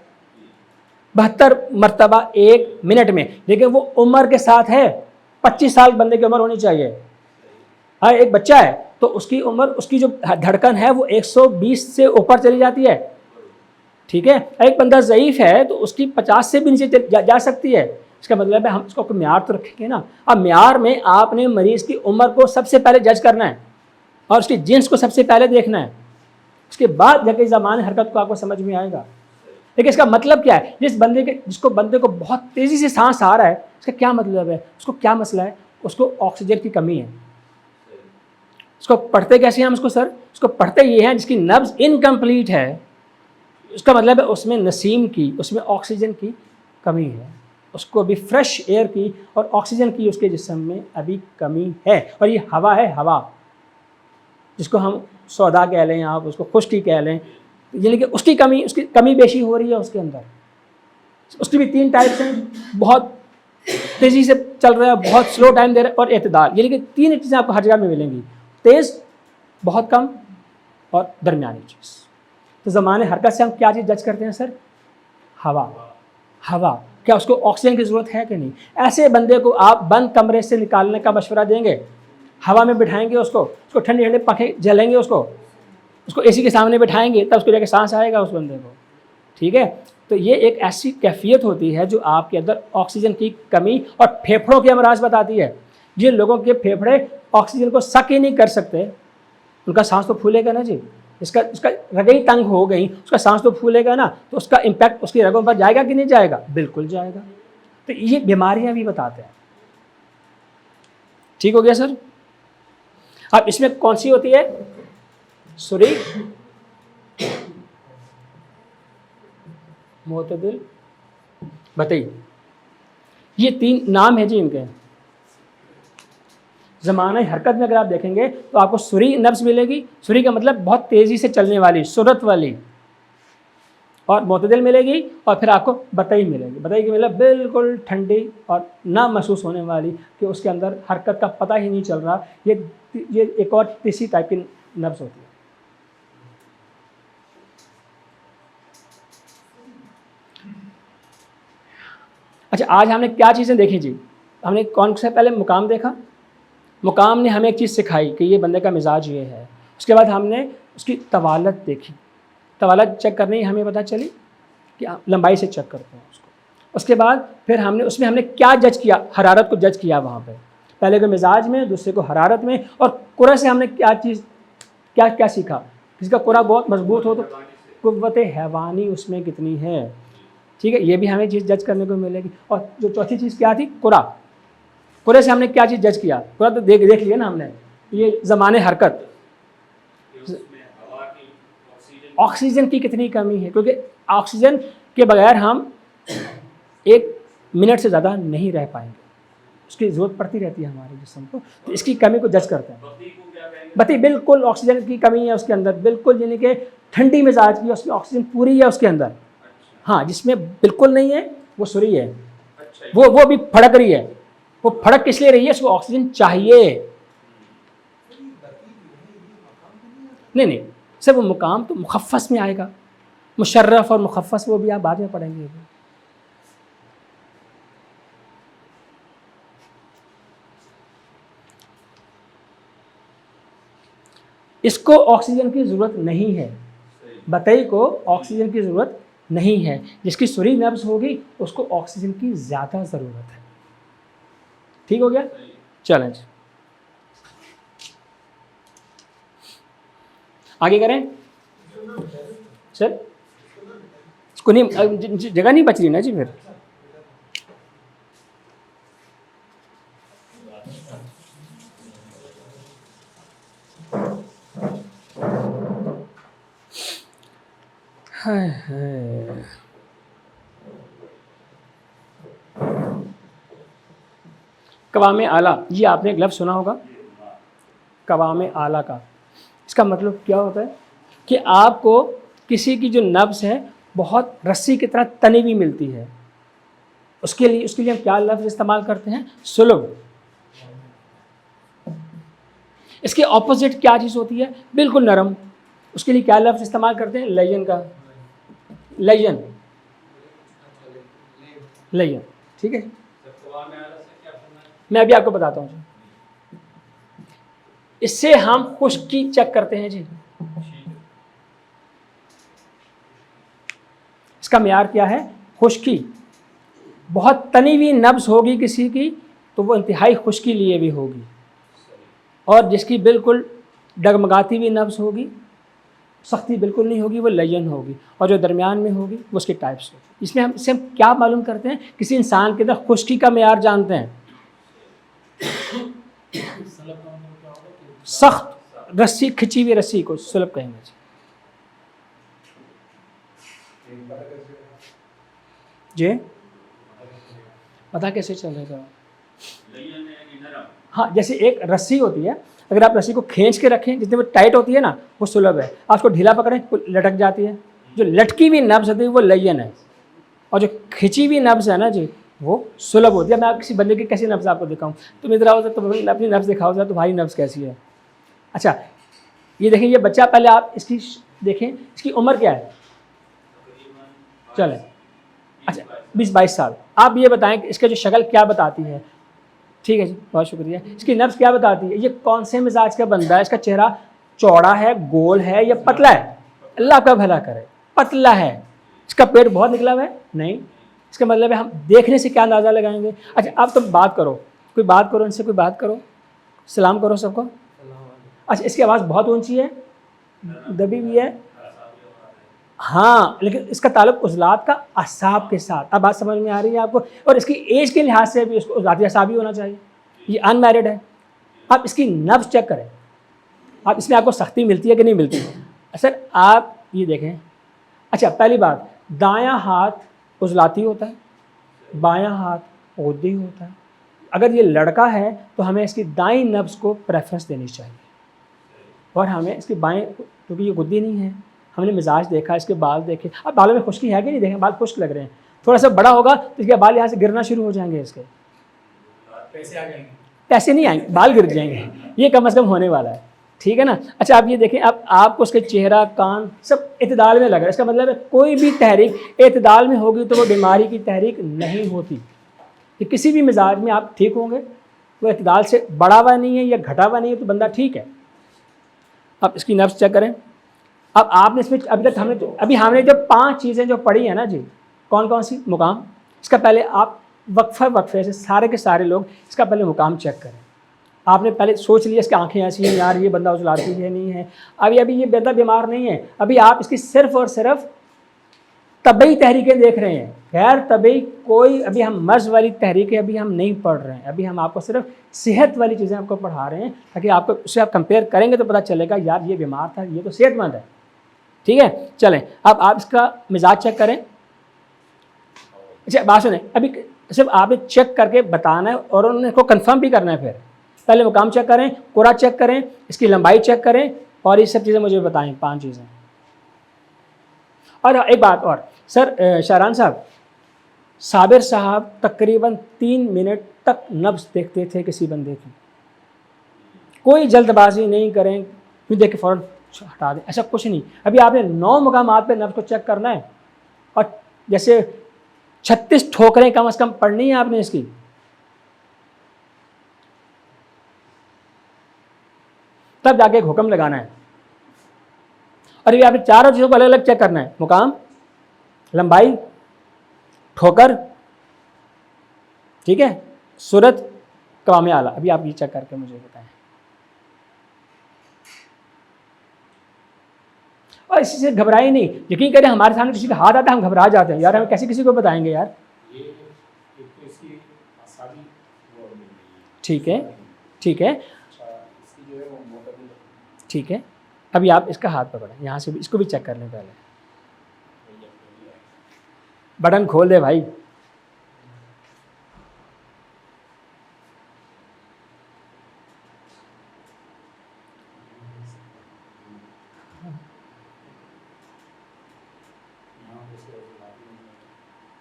Speaker 1: 72 مرتبہ 1 منٹ میں. لیکن وہ عمر کے ساتھ ہے، 25 سال بندے کی عمر ہونی چاہیے. ہاں ایک بچہ ہے تو اس کی عمر، اس کی جو دھڑکن ہے وہ 120 سے اوپر چلی جاتی ہے. ٹھیک ہے، ایک بندہ ضعیف ہے تو اس کی 50 سے بھی نیچے جا سکتی ہے. اس کا مطلب ہے ہم اس کو معیار تو رکھیں گے نا. اب معیار میں آپ نے مریض کی عمر کو سب سے پہلے جج کرنا ہے اور اس کی جنس کو سب سے پہلے دیکھنا ہے، اس کے بعد جا کے زمانہ حرکت کو آپ کو سمجھ میں آئے گا. لیکن اس کا مطلب کیا ہے؟ جس بندے کو بہت تیزی سے سانس آ رہا ہے، اس کا کیا مطلب ہے؟ اس کو کیا مسئلہ ہے؟ اس کو آکسیجن کی کمی ہے. اس کو پڑھتے کیسے ہیں ہم اس کو سر؟ اس کو پڑھتے یہ ہیں جس کی نبض انکمپلیٹ ہے، اس کا مطلب ہے اس میں نسیم کی، اس میں آکسیجن کی کمی ہے، اس کو ابھی فریش ایئر کی اور آکسیجن کی اس کے جسم میں ابھی کمی ہے. اور یہ ہوا ہے، ہوا جس کو ہم سودا کہہ لیں، آپ اس کو خشکی کہہ لیں، یعنی کہ اس کی کمی بیشی ہو رہی ہے اس کے اندر. اس کی بھی 3 ٹائپس ہیں، بہت تیزی سے چل رہا ہے، بہت سلو ٹائم دے رہا ہے، اور اعتدال. یعنی کہ 3 چیزیں آپ کو ہر جگہ میں ملیں گی، تیز، بہت کم اور درمیانی چیز. تو زمانہ حرکت سے ہم کیا چیز جج کرتے ہیں سر؟ ہوا. کیا اس کو آکسیجن کی ضرورت ہے کہ نہیں؟ ایسے بندے کو آپ بند کمرے سے نکالنے کا مشورہ دیں گے، ہوا میں بٹھائیں گے اس کو ٹھنڈے ٹھنڈے پنکھے جلیں گے، اس کو اے سی کے سامنے بٹھائیں گے، تب اس کو جا کے سانس آئے گا اس بندے کو. ٹھیک ہے، تو یہ ایک ایسی کیفیت ہوتی ہے جو آپ کے اندر آکسیجن کی کمی اور پھیپھڑوں کے امراض بتاتی ہے. جن لوگوں کے پھیپھڑے آکسیجن کو سک ہی نہیں کر سکتے، ان کا سانس تو پھولے گا نا جی. اس کا رگیں ہی تنگ ہو گئی، اس کا سانس تو پھولے گا نا، تو اس کا امپیکٹ اس کی رگوں پر جائے گا کہ نہیں جائے گا؟ بالکل جائے گا. تو یہ بیماریاں بھی بتاتے ہیں. ٹھیک ہو گیا سر؟ اب اس میں کون سی ہوتی ہے؟ سری، معتدل، بتائیے. یہ 3 نام ہیں جی ان کے. زمانہ حرکت میں اگر آپ دیکھیں گے تو آپ کو سری نبض ملے گی. سری کا مطلب بہت تیزی سے چلنے والی، سرعت والی. اور معتدل ملے گی، اور پھر آپ کو بتائی ملے گی. بتائی کی مطلب بالکل ٹھنڈی اور نہ محسوس ہونے والی، کہ اس کے اندر حرکت کا پتہ ہی نہیں چل رہا. یہ ایک اور تیسری ٹائپ کی نبض ہوتی ہے. اچھا، آج ہم نے کیا چیزیں دیکھی جی؟ ہم نے کون سے پہلے مقام دیکھا. مقام نے ہمیں ایک چیز سکھائی کہ یہ بندے کا مزاج یہ ہے. اس کے بعد ہم نے اس کی طوالت دیکھی. طوالت چیک کرنی ہمیں پتہ چلی کہ لمبائی سے چیک کرتے ہیں اس کو. اس کے بعد پھر ہم نے کیا جج کیا؟ حرارت کو جج کیا وہاں پہ. پہلے کو مزاج میں، دوسرے کو حرارت میں. اور قرآن سے ہم نے کیا سیکھا کسی کا قرا بہت مضبوط ہو تو قوت حیوانی اس میں کتنی ہے. ٹھیک ہے, یہ بھی ہمیں چیز جج کرنے کو ملے گی. اور جو چوتھی چیز کیا تھی, قرا. قرے سے ہم نے کیا چیز جج کیا, قرا تو دیکھ لیا نا ہم نے, یہ زمان حرکت, آکسیجن کی کتنی کمی ہے, کیونکہ آکسیجن کے بغیر ہم 1 منٹ سے زیادہ نہیں رہ پائیں گے, اس کی ضرورت پڑتی رہتی ہے ہمارے جسم کو, تو اس کی کمی کو جج کرتے ہیں. بتی بالکل آکسیجن کی کمی ہے اس کے اندر, بالکل یعنی کہ ٹھنڈی مزاج کی, اس میں آکسیجن پوری ہے اس کے اندر. ہاں, جس میں بالکل نہیں ہے وہ سوری ہے, وہ بھی پھڑک رہی ہے. وہ پھڑک کس لیے رہی ہے, اس کو آکسیجن چاہیے. نہیں, سر وہ مقام تو مخفف میں آئے گا, مشرف اور مخفف وہ بھی آپ بعد میں پڑھیں گے. اس کو آکسیجن کی ضرورت نہیں ہے, بتائی کو آکسیجن کی ضرورت نہیں ہے. جس کی سوری نبض ہوگی اس کو آکسیجن کی زیادہ ضرورت ہے. ٹھیک ہو گیا, چیلنج آگے کریں. سر اس کو نہیں, جگہ نہیں بچ رہی نا جی. پھر قوام اعلیٰ, یہ آپ نے ایک لفظ سنا ہوگا قوام اعلیٰ کا. اس کا مطلب کیا ہوتا ہے کہ آپ کو کسی کی جو نبض ہے بہت رسی کی طرح تنی ہوئی ملتی ہے, اس کے لیے ہم کیا لفظ استعمال کرتے ہیں, سلب. اس کے اپوزٹ کیا چیز ہوتی ہے, بالکل نرم, اس کے لیے کیا لفظ استعمال کرتے ہیں, لین کا, لین. ٹھیک ہے, میں ابھی آپ کو بتاتا ہوں. اس سے ہم خشکی چیک کرتے ہیں جی. اس کا معیار کیا ہے, خشکی. بہت تنی ہوئی نبض ہوگی کسی کی تو وہ انتہائی خشکی لیے بھی ہوگی, اور جس کی بالکل ڈگمگاتی ہوئی نبض ہوگی, سختی بالکل نہیں ہوگی, وہ لین ہوگی, اور جو درمیان میں ہوگی وہ اس کی ٹائپس ہوگی. اس میں ہم کیا معلوم کرتے ہیں, کسی انسان کے اندر خشکی کا معیار جانتے ہیں. سخت رسی, کھچی ہوئی رسی کو سلب کہیں گے جی. پتہ کیسے چلے گا, ہاں جیسے ایک رسی ہوتی ہے, اگر آپ رسی کو کھینچ کے رکھیں جتنے وہ ٹائٹ ہوتی ہے نا وہ سلب ہے, آپ اس کو ڈھیلا پکڑیں لٹک جاتی ہے. جو لٹکی ہوئی نبض ہوتی ہے وہ لین ہے, اور جو کھچی ہوئی نبض ہے نا جی وہ سلب ہوتی ہے. میں آپ کسی بندے کی کیسی نبض آپ کو دکھاؤں, تم ادھر آؤ تو اپنی نبض دکھاؤ ذرا, تمہاری نبض کیسی ہے. اچھا یہ دیکھیں, یہ بچہ پہلے آپ اس کی دیکھیں, اس کی عمر کیا ہے, چلیں اچھا 20-22 سال. آپ یہ بتائیں کہ اس کا جو شکل کیا بتاتی ہے. ٹھیک ہے جی, بہت شکریہ. اس کی نبض کیا بتاتی ہے, یہ کون سے مزاج کا بندہ ہے, اس کا چہرہ چوڑا ہے, گول ہے یا پتلا ہے. اللہ آپ کا بھلا کرے, پتلا ہے. اس کا پیٹ بہت نکلا ہوا ہے, نہیں. اس کا مطلب ہے ہم دیکھنے سے کیا اندازہ لگائیں گے. اچھا آپ تم بات کرو, کوئی بات کرو ان سے, کوئی بات کرو, سلام کرو سب کو. اچھا اس کی آواز بہت اونچی ہے, دبی ہوئی ہے, ہاں, لیکن اس کا تعلق عضلات کا اعصاب کے ساتھ. اب بات سمجھ میں آ رہی ہے آپ کو. اور اس کی ایج کے لحاظ سے بھی اس کو ذاتی اعصابی ہونا چاہیے, یہ ان میرڈ ہے. آپ اس کی نبض چیک کریں, آپ اس میں آپ کو سختی ملتی ہے کہ نہیں ملتی. سر آپ یہ دیکھیں. اچھا پہلی بات, دایاں ہاتھ عضلاتی ہوتا ہے, بایاں ہاتھ غدی ہوتا ہے. اگر یہ لڑکا ہے تو ہمیں اس کی دائیں نبض کو پریفرنس دینی چاہیے, اور ہمیں اس کی بائیں, کیونکہ یہ غدی نہیں ہے, ہم نے مزاج دیکھا, اس کے بال دیکھے. اب بالوں میں خشکی ہے کہ نہیں, دیکھیں بال خشک لگ رہے ہیں. تھوڑا سا بڑا ہوگا تو اس کے بال یہاں سے گرنا شروع ہو جائیں گے, اس کے پیسے نہیں آئیں گے, بال گر جائیں گے. یہ کم از کم ہونے والا ہے, ٹھیک ہے نا. اچھا آپ یہ دیکھیں, اب آپ کو اس کے چہرہ, کان سب اعتدال میں لگ رہا ہے. اس کا مطلب ہے کوئی بھی تحریک اعتدال میں ہوگی تو وہ بیماری کی تحریک نہیں ہوتی. کہ کسی بھی مزاج میں آپ ٹھیک ہوں گے, وہ اعتدال سے بڑا ہوا نہیں ہے یا گھٹا ہوا نہیں ہے تو بندہ ٹھیک ہے. اب اس کی نبض چیک کریں. اب آپ نے اس میں ابھی ہم نے جو 5 چیزیں جو پڑھی ہیں نا جی, کون کون سی, مقام. اس کا پہلے آپ وقفے سے سارے کے سارے لوگ اس کا پہلے مقام چیک کریں. آپ نے پہلے سوچ لیا اس کی آنکھیں ایسی ہیں یار یہ بندہ عضلات ہے نہیں ہے، ابھی یہ بندہ بیمار نہیں ہے، ابھی آپ اس کی صرف اور صرف طبعی تحریکیں دیکھ رہے ہیں، غیر طبعی کوئی ابھی ہم مرض والی تحریکیں ابھی ہم نہیں پڑھ رہے ہیں، ابھی ہم آپ کو صرف صحت والی چیزیں آپ کو پڑھا رہے ہیں تاکہ آپ کو اسے آپ کمپیئر کریں گے تو پتہ چلے گا یار یہ بیمار تھا یہ تو صحت مند ہے. ٹھیک ہے چلیں اب آپ اس کا مزاج چیک کریں. اچھا بات سنیں، ابھی صرف آپ نے چیک کر کے بتانا ہے اور انہوں نے کو کنفرم بھی کرنا ہے. پھر پہلے مقام چیک کریں، قرا چیک کریں، اس کی لمبائی چیک کریں اور یہ سب چیزیں مجھے بتائیں 5 چیزیں. اور ایک بات اور سر، شاہران صاحب، صابر صاحب تقریباً 3 منٹ تک نبض دیکھتے تھے کسی بندے کی. کوئی جلد بازی نہیں کریں کیوں دیکھ کے فوراً ہٹا دیں، ایسا کچھ نہیں. ابھی آپ نے 9 مقامات پہ نبض کو چیک کرنا ہے اور جیسے 36 ٹھوکریں کم از کم پڑھنی ہے آپ نے اس کی. تب جا کے ایک حکم لگانا ہے. اور یہ آپ نے چاروں چیزوں کو الگ الگ چیک کرنا ہے، مقام، لمبائی، ٹھوکر، ٹھیک ہے، صورت، قوام اعلیٰ. ابھی آپ یہ چیک کر کے مجھے بتائیں. اور اسی سے گھبرائے نہیں. یقین کریں ہمارے سامنے کسی کا ہاتھ آتا ہے ہم گھبرا جاتے ہیں، یار ہم کیسے کسی کو بتائیں گے یار. ٹھیک ہے ٹھیک ہے ٹھیک ہے. ابھی آپ اس کا ہاتھ پکڑیں، یہاں سے بھی اس کو بھی چیک کر لیں. پہلے بٹن کھول دے بھائی.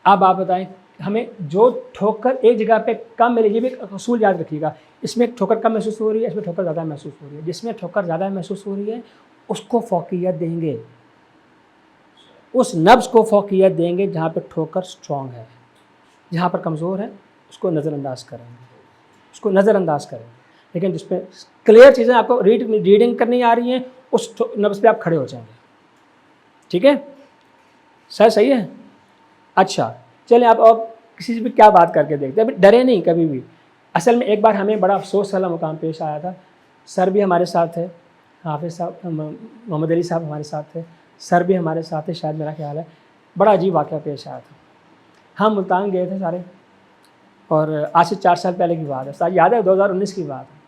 Speaker 1: اب آپ بتائیں ہمیں جو ٹھوکر ایک جگہ پہ کم ملے، یہ بھی ایک اصول یاد رکھیے گا. اس میں ٹھوکر کم محسوس ہو رہی ہے، اس میں ٹھوکر زیادہ محسوس ہو رہی ہے. جس میں ٹھوکر زیادہ محسوس ہو رہی ہے اس کو فوقیت دیں گے، اس نبض کو فوقیت دیں گے جہاں پہ ٹھوکر سٹرونگ ہے. جہاں پر کمزور ہے اس کو نظر انداز کریں گے، اس کو نظر انداز کریں گے. لیکن جس پہ کلیئر چیزیں آپ کو ریڈنگ کرنی آ رہی ہیں اس نبض پہ آپ کھڑے ہو جائیں گے. ٹھیک ہے سر، صحیح ہے. اچھا چلیں آپ اور کسی سے بھی کیا بات کر کے دیکھتے ہیں. ابھی ڈرے نہیں کبھی بھی. اصل میں ایک بار ہمیں بڑا افسوس والا مقام پیش آیا تھا. سر بھی ہمارے ساتھ تھے، حافظ صاحب محمد علی صاحب ہمارے ساتھ تھے، سر بھی ہمارے ساتھ تھے شاید میرا خیال ہے. بڑا عجیب واقعہ پیش آیا تھا. ہم ملتان گئے تھے سارے، اور آج سے 4 سال پہلے کی بات ہے، ساری یاد ہے 2019 کی بات ہے.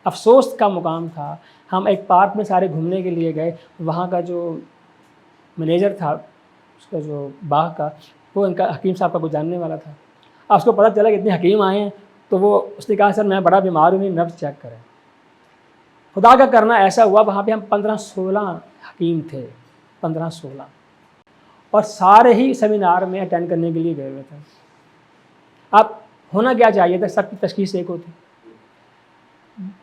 Speaker 1: افسوس کا مقام تھا. ہم ایک پارک میں سارے گھومنے کے لیے گئے. وہاں کا جو مینیجر تھا اس کا جو باغ کا، وہ ان کا حکیم صاحب کا کوئی جاننے والا تھا. اب اس کو پتہ چلا کہ اتنے حکیم آئے ہیں تو اس نے کہا سر میں بڑا بیمار ہوں، نبض چیک کریں. خدا کا کرنا ایسا ہوا وہاں پہ ہم 15-16 حکیم تھے، 15-16، اور سارے ہی سیمینار میں اٹینڈ کرنے کے لیے گئے ہوئے تھے. اب ہونا کیا چاہیے تھا، سب کی تشخیص ایک ہوتی.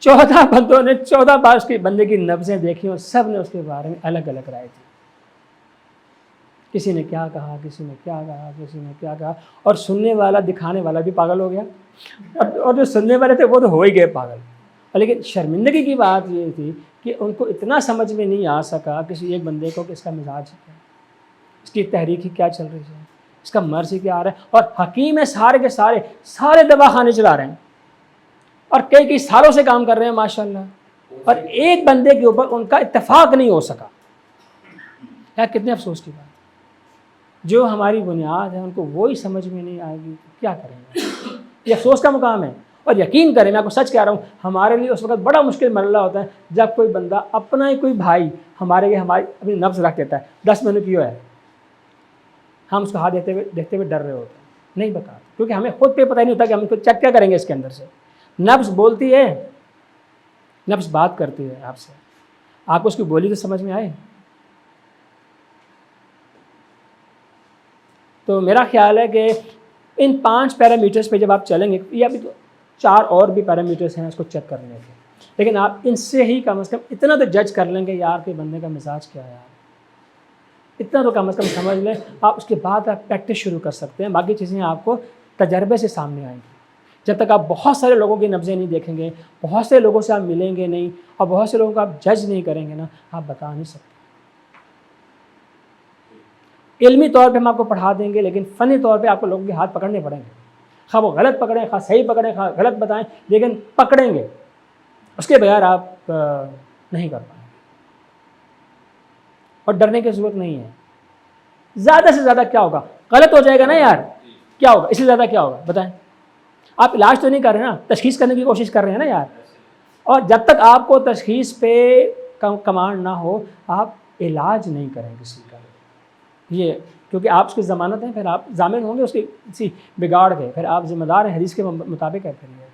Speaker 1: 14 بندوں نے 14 بار اس کے بندے کی نبضیں دیکھی اور سب نے اس کے بارے میں الگ الگ رائے دی. کسی نے کیا کہا، کسی نے کیا کہا، کسی نے کیا کہا، اور سننے والا دکھانے والا بھی پاگل ہو گیا، اور جو سننے والے تھے وہ تو ہو ہی گئے پاگل. لیکن شرمندگی کی بات یہ تھی کہ ان کو اتنا سمجھ میں نہیں آ سکا کسی ایک بندے کو کہ اس کا مزاج کیا، اس کی تحریک ہی کیا چل رہی ہے، اس کا مرض ہی کیا آ رہا ہے. اور حکیم ہے سارے کے سارے دوا خانے چلا رہے ہیں اور کئی سالوں سے کام کر رہے ہیں ماشاءاللہ، اور ایک بندے کے اوپر ان کا اتفاق نہیں ہو سکا. یار کتنے افسوس کی بات. جو ہماری بنیاد ہے ان کو وہی سمجھ میں نہیں آئے گی، کیا کریں گے. یہ افسوس کا مقام ہے. اور یقین کریں میں آپ کو سچ کہہ رہا ہوں، ہمارے لیے اس وقت بڑا مشکل مرحلہ ہوتا ہے جب کوئی بندہ اپنا ہی کوئی بھائی ہماری اپنی نبض رکھ دیتا ہے. 10 منٹ کیوں ہے، ہم اس کو ہاتھ دیکھتے ہوئے ڈر رہے ہوتے ہیں، نہیں بتا، کیونکہ ہمیں خود پہ پتہ نہیں ہوتا کہ ہم اس کو چیک کیا کریں گے. اس کے اندر سے نبض بولتی ہے، نبض بات کرتی ہے آپ سے، آپ کو اس کی بولی تو سمجھ میں آئے. تو میرا خیال ہے کہ ان 5 پیرامیٹرز پہ جب آپ چلیں گے، یہ ابھی تو 4 اور بھی پیرامیٹرز ہیں اس کو چیک کرنے کے، لیکن آپ ان سے ہی کم از کم اتنا تو جج کر لیں گے یار کہ بندے کا مزاج کیا ہے یار، اتنا تو کم از کم سمجھ لیں آپ. اس کے بعد آپ پریکٹس شروع کر سکتے ہیں. باقی چیزیں آپ کو تجربے سے سامنے آئیں گی. جب تک آپ بہت سارے لوگوں کی نبضیں نہیں دیکھیں گے، بہت سے لوگوں سے آپ ملیں گے نہیں، اور بہت سے لوگوں کو آپ جج نہیں کریں گے نا، آپ بتا نہیں سکتے. علمی طور پہ ہم آپ کو پڑھا دیں گے، لیکن فنی طور پہ آپ کو لوگوں کے ہاتھ پکڑنے پڑیں گے. خواہ وہ غلط پکڑیں، خواہ صحیح پکڑیں، خواہ غلط بتائیں، لیکن پکڑیں گے. اس کے بغیر آپ نہیں کر پائیں گے. اور ڈرنے کی ضرورت نہیں ہے. زیادہ سے زیادہ کیا ہوگا؟ غلط ہو جائے گا نا یار, کیا ہوگا اس سے زیادہ کیا ہوگا بتائیں؟ آپ علاج تو نہیں کر رہے نا, تشخیص کرنے کی کوشش کر رہے ہیں نا یار. اور جب تک آپ کو تشخیص پہ کمانڈ نہ ہو آپ علاج نہیں کریں کسی کا. یہ کیونکہ آپ اس کی ضمانت ہیں, پھر آپ ضامن ہوں گے اس کی کسی بگاڑ کے, پھر آپ ذمہ دار ہیں, حدیث کے مطابق ہے پھر یہ.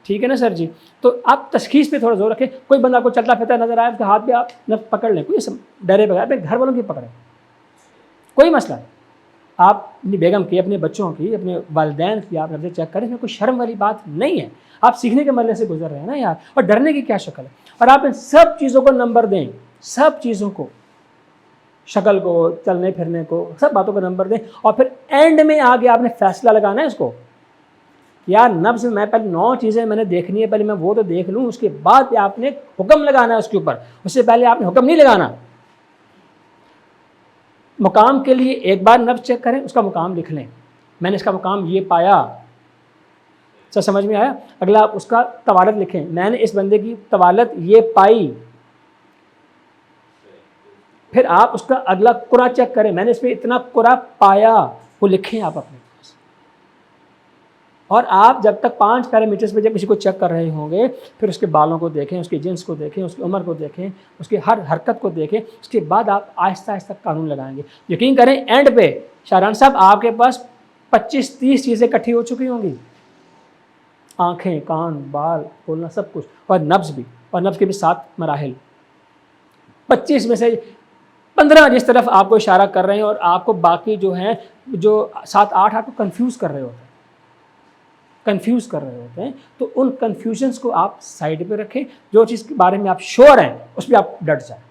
Speaker 1: ٹھیک ہے نا سر جی؟ تو آپ تشخیص پہ تھوڑا زور رکھیں. کوئی بندہ کو چلتا پھرتا نظر آئے اس کے ہاتھ پہ آپ نفس پکڑ لیں, کوئی ڈرے بغیر, اپنے گھر والوں کی پکڑیں, کوئی مسئلہ نہیں. آپ اپنی بیگم کی, اپنے بچوں کی, اپنے والدین کی آپ نبض چیک کریں, اس میں کوئی شرم والی بات نہیں ہے. آپ سیکھنے کے مرحلے سے گزر رہے ہیں نا یار, اور ڈرنے کی کیا شکل ہے؟ اور آپ ان سب چیزوں کو نمبر دیں, سب چیزوں کو, شکل کو, چلنے پھرنے کو, سب باتوں کو نمبر دیں, اور پھر اینڈ میں آگے آپ نے فیصلہ لگانا ہے اس کو. یار نبض میں پہلے 9 چیزیں میں نے دیکھنی ہے, پہلے میں وہ تو دیکھ لوں, اس کے بعد آپ نے حکم لگانا ہے اس کے اوپر. اس سے پہلے آپ نے حکم نہیں لگانا. مقام کے لیے ایک بار نبض چیک کریں, اس کا مقام لکھ لیں, میں نے اس کا مقام یہ پایا. سر سمجھ میں آیا؟ اگلا آپ اس کا طوالت لکھیں, میں نے اس بندے کی طوالت یہ پائی. پھر آپ اس کا اگلا قرا چیک کریں, میں نے اس پہ اتنا قرا پایا, وہ لکھیں آپ اپنے پاس. اور آپ جب تک 5 پیرامیٹرز پہ جب کسی کو چیک کر رہے ہوں گے, پھر اس کے بالوں کو دیکھیں, اس کے جنس کو دیکھیں, اس کی عمر کو دیکھیں, اس کی ہر حرکت کو دیکھیں, اس کے بعد آپ آہستہ آہستہ قانون لگائیں گے. یقین کریں اینڈ پہ شاہران صاحب آپ کے پاس 25-30 چیزیں اکٹھی ہو چکی ہوں گی, آنکھیں, کان, بال, بولنا, سب کچھ, اور نبض بھی, اور نبض کے بھی 7 مراحل. 25 میں سے 15 جس طرف آپ کو اشارہ کر رہے ہیں, اور آپ کو باقی جو ہیں جو 7-8 آپ کو کنفیوز کر رہے ہوتے ہیں, تو ان کنفیوژنس کو آپ سائڈ پہ رکھیں. جو چیز کے بارے میں آپ شور ہیں اس پہ آپ ڈٹ جائیں.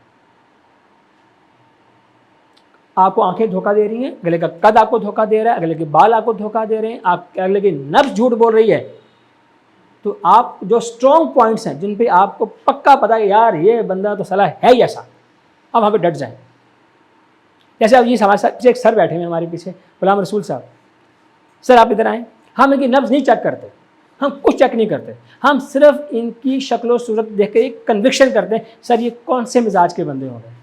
Speaker 1: آپ کو آنکھیں دھوکہ دے رہی ہیں, اگلے کا قد آپ کو دھوکہ دے رہا ہے, اگلے کے بال آپ کو دھوکہ دے رہے ہیں, آپ اگلے کی نبض جھوٹ بول رہی ہے, تو آپ جو اسٹرانگ پوائنٹس ہیں جن پہ آپ کو پکا پتا ہے یار یہ بندہ تو صلاح ہے ہی ایسا, اب وہاں پہ ڈٹ جائیں. جیسے اب یہ ہمارے ساتھ ایک سر بیٹھے ہیں ہمارے پیچھے, غلام رسول صاحب. سر آپ ادھر آئیں. ہم ان کی نبض نہیں چیک کرتے, ہم کچھ چیک نہیں کرتے, ہم صرف ان کی شکل و صورت دیکھ کے ایک کنوکشن کرتے ہیں, سر یہ کون سے مزاج کے بندے ہوں گے.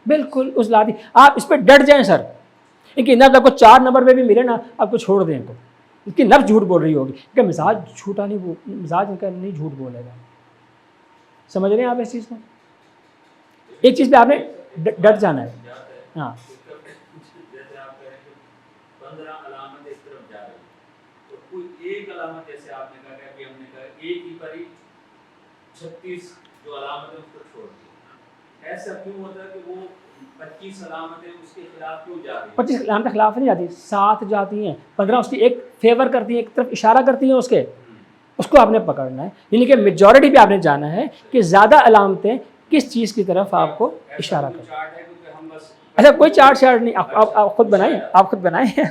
Speaker 1: بالکل اس لاتی, آپ اس پہ ڈٹ جائیں سر. ان کی نبض آپ کو 4 نمبر پہ بھی ملے نا, آپ کو چھوڑ دیں, تو اس کی نبض جھوٹ بول رہی ہوگی, کہ مزاج جھوٹا نہیں, مزاج ان کا نہیں جھوٹ بولے گا. سمجھ رہے ہیں آپ اس چیز کو؟ ایک چیز پہ آپ نے ڈٹ جانا ہے. ہاں,
Speaker 2: جیسے آپ کہہ رہے ہیں کہ 15 علامتیں اس طرف جا رہی ہیں, تو کوئی ایک علامت جیسے آپ نے کہا کہ ہم نے کہا ایک ہی پر ہی 36 جو علامتیں اس کو چھوڑ دی. ایسا کیوں ہوتا ہے کہ وہ 25 علامتیں اس کے خلاف کیوں جا رہی ہیں؟
Speaker 1: 25 علامتیں خلاف نہیں جاتی, 7 جاتی ہیں, 15 اس کی ایک فیور کرتی ہیں, ایک طرف اشارہ کرتی ہیں اس کے, اس کو آپ نے پکڑنا ہے. یعنی کہ میجورٹی پہ آپ نے جانا ہے کہ زیادہ علامتیں کس چیز کی طرف آپ کو اشارہ کریں. اچھا کوئی چارٹ نہیں, آپ خود بنائیں,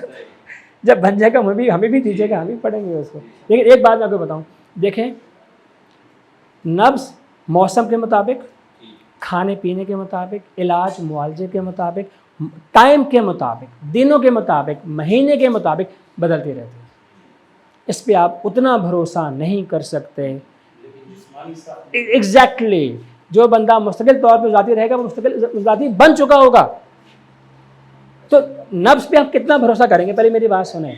Speaker 1: جب بن جائے گا ہمیں بھی دیجیے گا, ہم بھی پڑھیں گے اس کو. لیکن ایک بات میں آپ کو بتاؤں, دیکھیں نبض موسم کے مطابق, کھانے پینے کے مطابق, علاج معالجے کے مطابق, ٹائم کے مطابق, دنوں کے مطابق, مہینے کے مطابق بدلتی رہتی ہے. اس پہ آپ اتنا بھروسہ نہیں کر سکتے. ایگزیکٹلی جو بندہ مستقل طور پہ ذاتی رہے گا وہ مستقل ذاتی بن چکا ہوگا. تو نفس پہ آپ کتنا بھروسہ کریں گے؟ پہلے میری بات سنیں,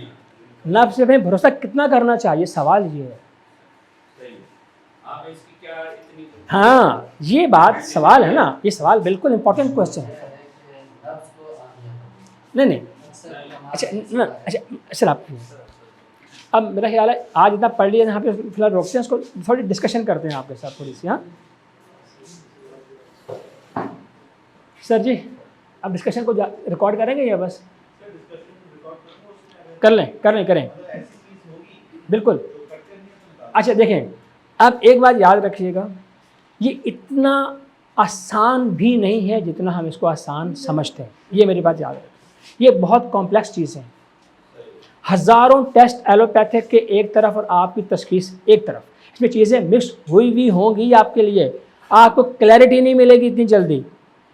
Speaker 1: نفس پہ بھروسہ کتنا کرنا چاہیے, سوال یہ ہے. ہاں یہ بات سوال ہے نا, یہ سوال بالکل امپورٹنٹ کوشچن ہے. نہیں اچھا آپ اب میرا خیال ہے آج اتنا پڑھ لیا یہاں پہ فی الحال روکتے ہیں, اس کو تھوڑی ڈسکشن کرتے ہیں آپ کے ساتھ تھوڑی سی. ہاں سر جی اب ڈسکشن کو ریکارڈ کریں گے یا بس کریں بالکل. اچھا دیکھیں اب ایک بات یاد رکھیے گا, یہ اتنا آسان بھی نہیں ہے جتنا ہم اس کو آسان سمجھتے ہیں. یہ میری بات یاد رکھیں, یہ بہت کمپلیکس چیز ہے. ہزاروں ٹیسٹ ایلوپیتھک کے ایک طرف اور آپ کی تشخیص ایک طرف, اس میں چیزیں مکس ہوئی بھی ہوں گی آپ کے لیے. آپ کو کلیئرٹی نہیں ملے گی اتنی جلدی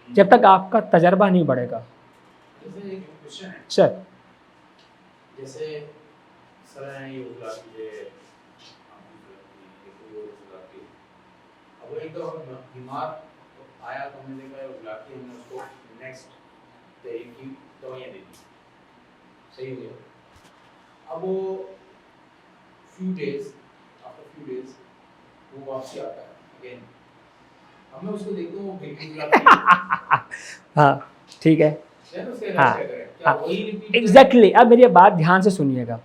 Speaker 1: جب تک آپ کا تجربہ نہیں بڑھے گا. سر
Speaker 3: جیسے سر یہ وہ ایک دفعہ بیمار آیا تو ہم نے دیکھا اجلاتی ہم نے اس کو نیکسٹ تحریک کی دوائیاں دے دی, صحیح ہو گیا. اب وہ فیو ڈیز وہ واپسی آتا ہے اگین, ہم نے اس کو دیکھتے وہ بالکل
Speaker 1: ہاں ٹھیک ہے,
Speaker 3: ہاں
Speaker 1: ایگزیکٹلی. اب میری بات دھیان سے سنیے گا,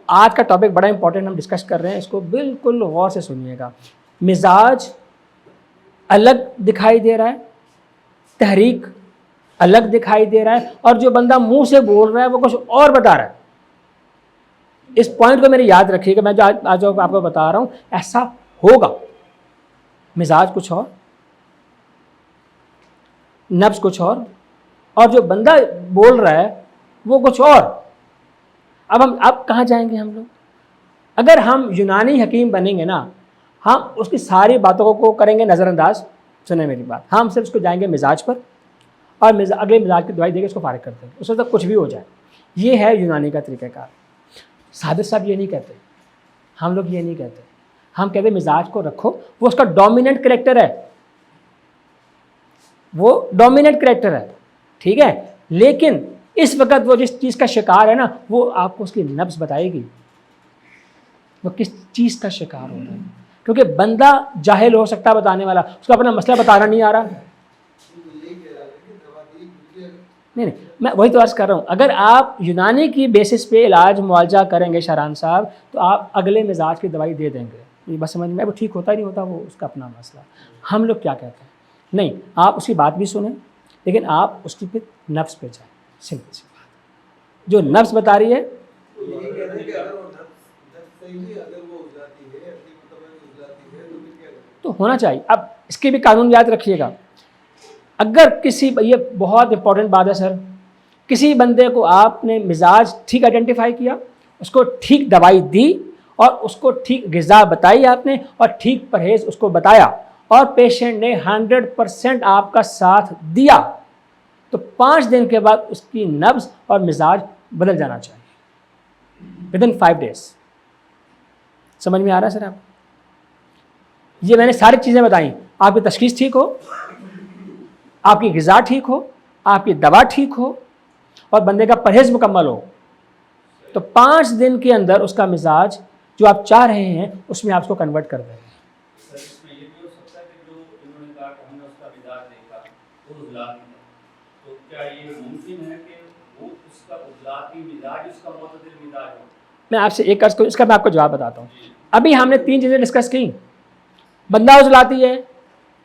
Speaker 1: آج کا ٹاپک بڑا امپورٹنٹ ہم ڈسکس کر رہے ہیں, اس کو بالکل غور سے سنیے گا. مزاج الگ دکھائی دے رہا ہے, تحریک الگ دکھائی دے رہا ہے, اور جو بندہ منہ سے بول رہا ہے وہ کچھ اور بتا رہا ہے. اس پوائنٹ کو میرے یاد رکھیے گا, میں جو آج آپ کو بتا رہا ہوں ایسا ہوگا. مزاج کچھ اور, نفس کچھ اور جو بندہ بول رہا ہے وہ کچھ اور. اب کہاں جائیں گے ہم لوگ؟ اگر ہم یونانی حکیم بنیں گے نا, ہم اس کی ساری باتوں کو کریں گے نظر انداز. سنیں میری بات, ہم صرف اس کو جائیں گے مزاج پر, اور اگلے مزاج کی دوائی دے کے اس کو فارغ کر دیں گے, اس وقت کچھ بھی ہو جائے. یہ ہے یونانی کا طریقہ کار. صابر صاحب یہ نہیں کہتے, ہم لوگ یہ نہیں کہتے. ہم کہتے مزاج کو رکھو, وہ اس کا ڈومیننٹ کریکٹر ہے, وہ ڈومیننٹ کریکٹر ہے, ٹھیک ہے. لیکن اس وقت وہ جس چیز کا شکار ہے نا, وہ آپ کو اس کی نبض بتائے گی وہ کس چیز کا شکار ہو رہا ہے. کیونکہ بندہ جاہل ہو سکتا ہے بتانے والا, اس کو اپنا مسئلہ بتانا نہیں آ رہا. نہیں, میں وہی تو عرض کر رہا ہوں, اگر آپ یونانی کی بیسس پہ علاج معالجہ کریں گے شہران صاحب, تو آپ اگلے مزاج کی دوائی دے دیں گے. یہ بس سمجھ میں, وہ ٹھیک ہوتا ہی نہیں ہوتا, وہ اس کا اپنا مسئلہ. ہم لوگ کیا کہتے ہیں, نہیں, آپ اس کی بات بھی سنیں, لیکن آپ اس کی پھر نفس پہ جائیں. سمپل سی بات, جو نفس بتا رہی ہے تو ہونا چاہیے. اب اس کے بھی قانون یاد رکھیے گا. اگر کسی, یہ بہت امپورٹنٹ بات ہے سر, کسی بندے کو آپ نے مزاج ٹھیک آئیڈینٹیفائی کیا, اس کو ٹھیک دوائی دی, اور اس کو ٹھیک غذا بتائی آپ نے, اور ٹھیک پرہیز اس کو بتایا, اور پیشنٹ نے 100% آپ کا ساتھ دیا, تو 5 دن کے بعد اس کی نبض اور مزاج بدل جانا چاہیے ودن 5 days. سمجھ میں آ رہا ہے سر آپ؟ یہ میں نے ساری چیزیں بتائیں. آپ کی تشخیص ٹھیک ہو, آپ کی غذا ٹھیک ہو, آپ کی دوا ٹھیک ہو, اور بندے کا پرہیز مکمل ہو, تو 5 دن کے اندر اس کا مزاج جو آپ چاہ رہے ہیں اس میں آپ اس کو کنورٹ کر دیں.
Speaker 2: سر اس میں یہ بھی ہو سکتا ہے کہ جو انہوں نے کہا کہ ہم نے اس کا مزاج دیکھا وہ عضلاتی ہے, تو کیا یہ ممکن ہے کہ وہ اس کا عضلاتی مزاج اس کا معتدل مزاج ہو؟
Speaker 1: میں آپ سے ایک عرض کروں, اس کا میں آپ کو جواب بتاتا ہوں. ابھی ہم نے 3 چیزیں ڈسکس کی. بندہ عضلاتی ہے,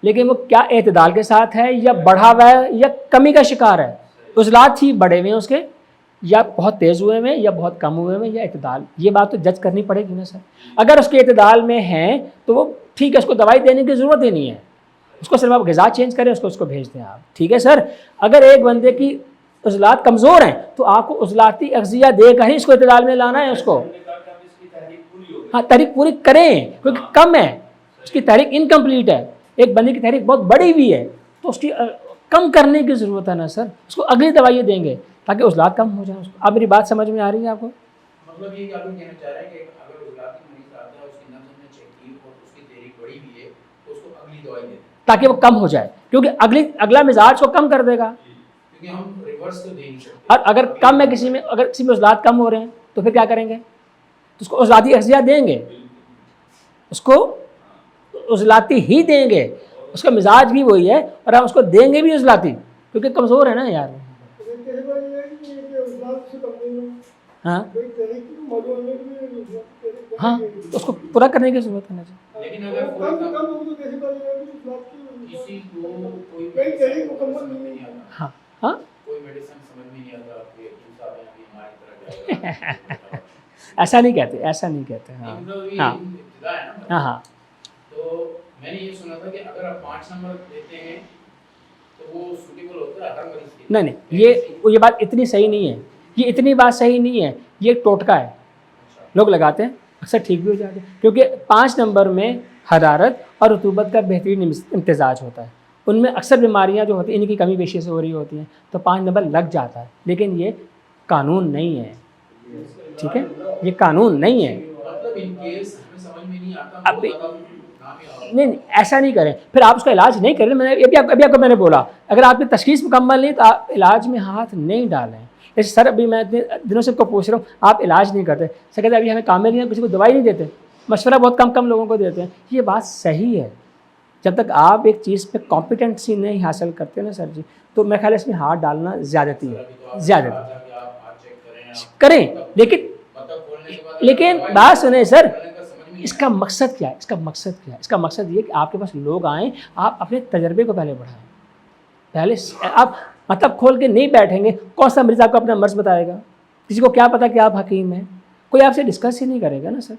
Speaker 1: لیکن وہ کیا اعتدال کے ساتھ ہے, یا بڑھا ہوا ہے, یا کمی کا شکار ہے. عضلات ہی بڑے ہوئے ہیں اس کے, یا بہت تیز ہوئے ہیں, یا بہت کم ہوئے ہیں, یا اعتدال. یہ بات تو جج کرنی پڑے گی نا سر. اگر اس کے اعتدال میں ہیں تو وہ ٹھیک ہے, اس کو دوائی دینے کی ضرورت ہی نہیں ہے, اس کو صرف آپ غذا چینج کریں, اس کو بھیج دیں آپ, ٹھیک ہے سر. اگر ایک بندے کی عضلات کمزور ہیں تو آپ کو عضلاتی اغذیہ دے کر ہی اس کو اعتدال میں لانا ہے. اس کو ہاں تحریک پوری کریں, کیونکہ کم ہے, اس کی تحریک انکمپلیٹ ہے. ایک بندے کی تحریک بہت بڑی ہوئی ہے, تو اس کی کم کرنے کی ضرورت ہے نا سر. اس کو اگلی دوائیں دیں گے تاکہ عضلات کم ہو جائیں. اب میری بات سمجھ میں آ رہی ہے آپ کو؟
Speaker 3: مطلب یہ کہ آپ کہنا چاہ رہے ہیں کہ اگر عضلاتی مریض آتا ہے, اس کی نبض میں چیک کی اور اس کی تحریک بڑی ہوئی ہے, تو اس کو اگلی دوائی دیں
Speaker 1: تاکہ وہ کم ہو جائے, کیونکہ اگلا مزاج کو کم کر دے گا.
Speaker 3: کیونکہ ہم ریورس تو دے نہیں سکتے.
Speaker 1: اور اگر کم ہے کسی میں, اگر کسی میں عضلات کم ہو رہے ہیں تو پھر کیا کریں گے؟ تو اس کو عضلاتی اغذیہ دیں گے, اس کو عضلاتی ہی دیں گے. اس کا مزاج بھی وہی ہے, اور ہم اس کو دیں گے بھی عضلاتی, کیونکہ کمزور ہے نا یار. ہاں ہاں, اس کو پورا کرنے کی ضرورت ہے نا.
Speaker 3: لیکن اگر کسی کو کوئی
Speaker 1: ہاں ہاں,
Speaker 3: کوئی میڈیسن سمجھ میں نہیں آتا کہ انصاف ہے کہ ہماری طرح
Speaker 1: ایسا نہیں کہتے, ایسا نہیں کہتے. ہاں ہاں ہاں ہاں.
Speaker 3: تو میں نے یہ سنا تھا کہ اگر آپ 5 نمبر دیتے ہیں تو وہ سوٹیبل ہوتا ہے ہر مریض کے لیے.
Speaker 1: نہیں, یہ بات اتنی صحیح نہیں ہے. یہ اتنی بات صحیح نہیں ہے, یہ ایک ٹوٹکا ہے. لوگ لگاتے ہیں, اکثر ٹھیک بھی ہو جاتے ہیں, کیونکہ 5 نمبر میں حرارت اور رطوبت کا بہترین امتزاج ہوتا ہے. ان میں اکثر بیماریاں جو ہوتی ہیں ان کی کمی بیشی سے ہو رہی ہوتی ہیں, تو 5 نمبر لگ جاتا ہے. لیکن یہ قانون نہیں ہے, ٹھیک ہے, یہ قانون نہیں ہے.
Speaker 3: مطلب ان کیس ہمیں سمجھ میں نہیں آتا,
Speaker 1: اب نہیں ایسا نہیں کریں، پھر آپ اس کا علاج نہیں کریں. میں نے ابھی آپ کو میں نے بولا اگر آپ کی تشخیص مکمل نہیں تو آپ علاج میں ہاتھ نہیں ڈالیں. جیسے سر ابھی میں اتنے دنوں سے کو پوچھ رہا ہوں آپ علاج نہیں کرتے، سر کہتے ہیں ابھی ہمیں کامل نہیں ہے، کسی کو دوائی نہیں دیتے، مشورہ بہت کم لوگوں کو دیتے ہیں. یہ بات صحیح ہے، جب تک آپ ایک چیز پہ کمپیٹنسی نہیں حاصل کرتے نا سر جی، تو میرے خیال ہے اس میں ہاتھ ڈالنا زیادتی ہے، زیادتی کریں. لیکن بات سنیں سر، اس کا مقصد کیا ہے؟ اس کا مقصد یہ کہ آپ کے پاس لوگ آئیں، آپ اپنے تجربے کو پہلے بڑھائیں. پہلے آپ مطلب کھول کے نہیں بیٹھیں گے، کون سا مریض آپ کو اپنا مرض بتائے گا؟ کسی کو کیا پتا کہ آپ حکیم ہیں؟ کوئی آپ سے ڈسکس ہی نہیں کرے گا نا سر،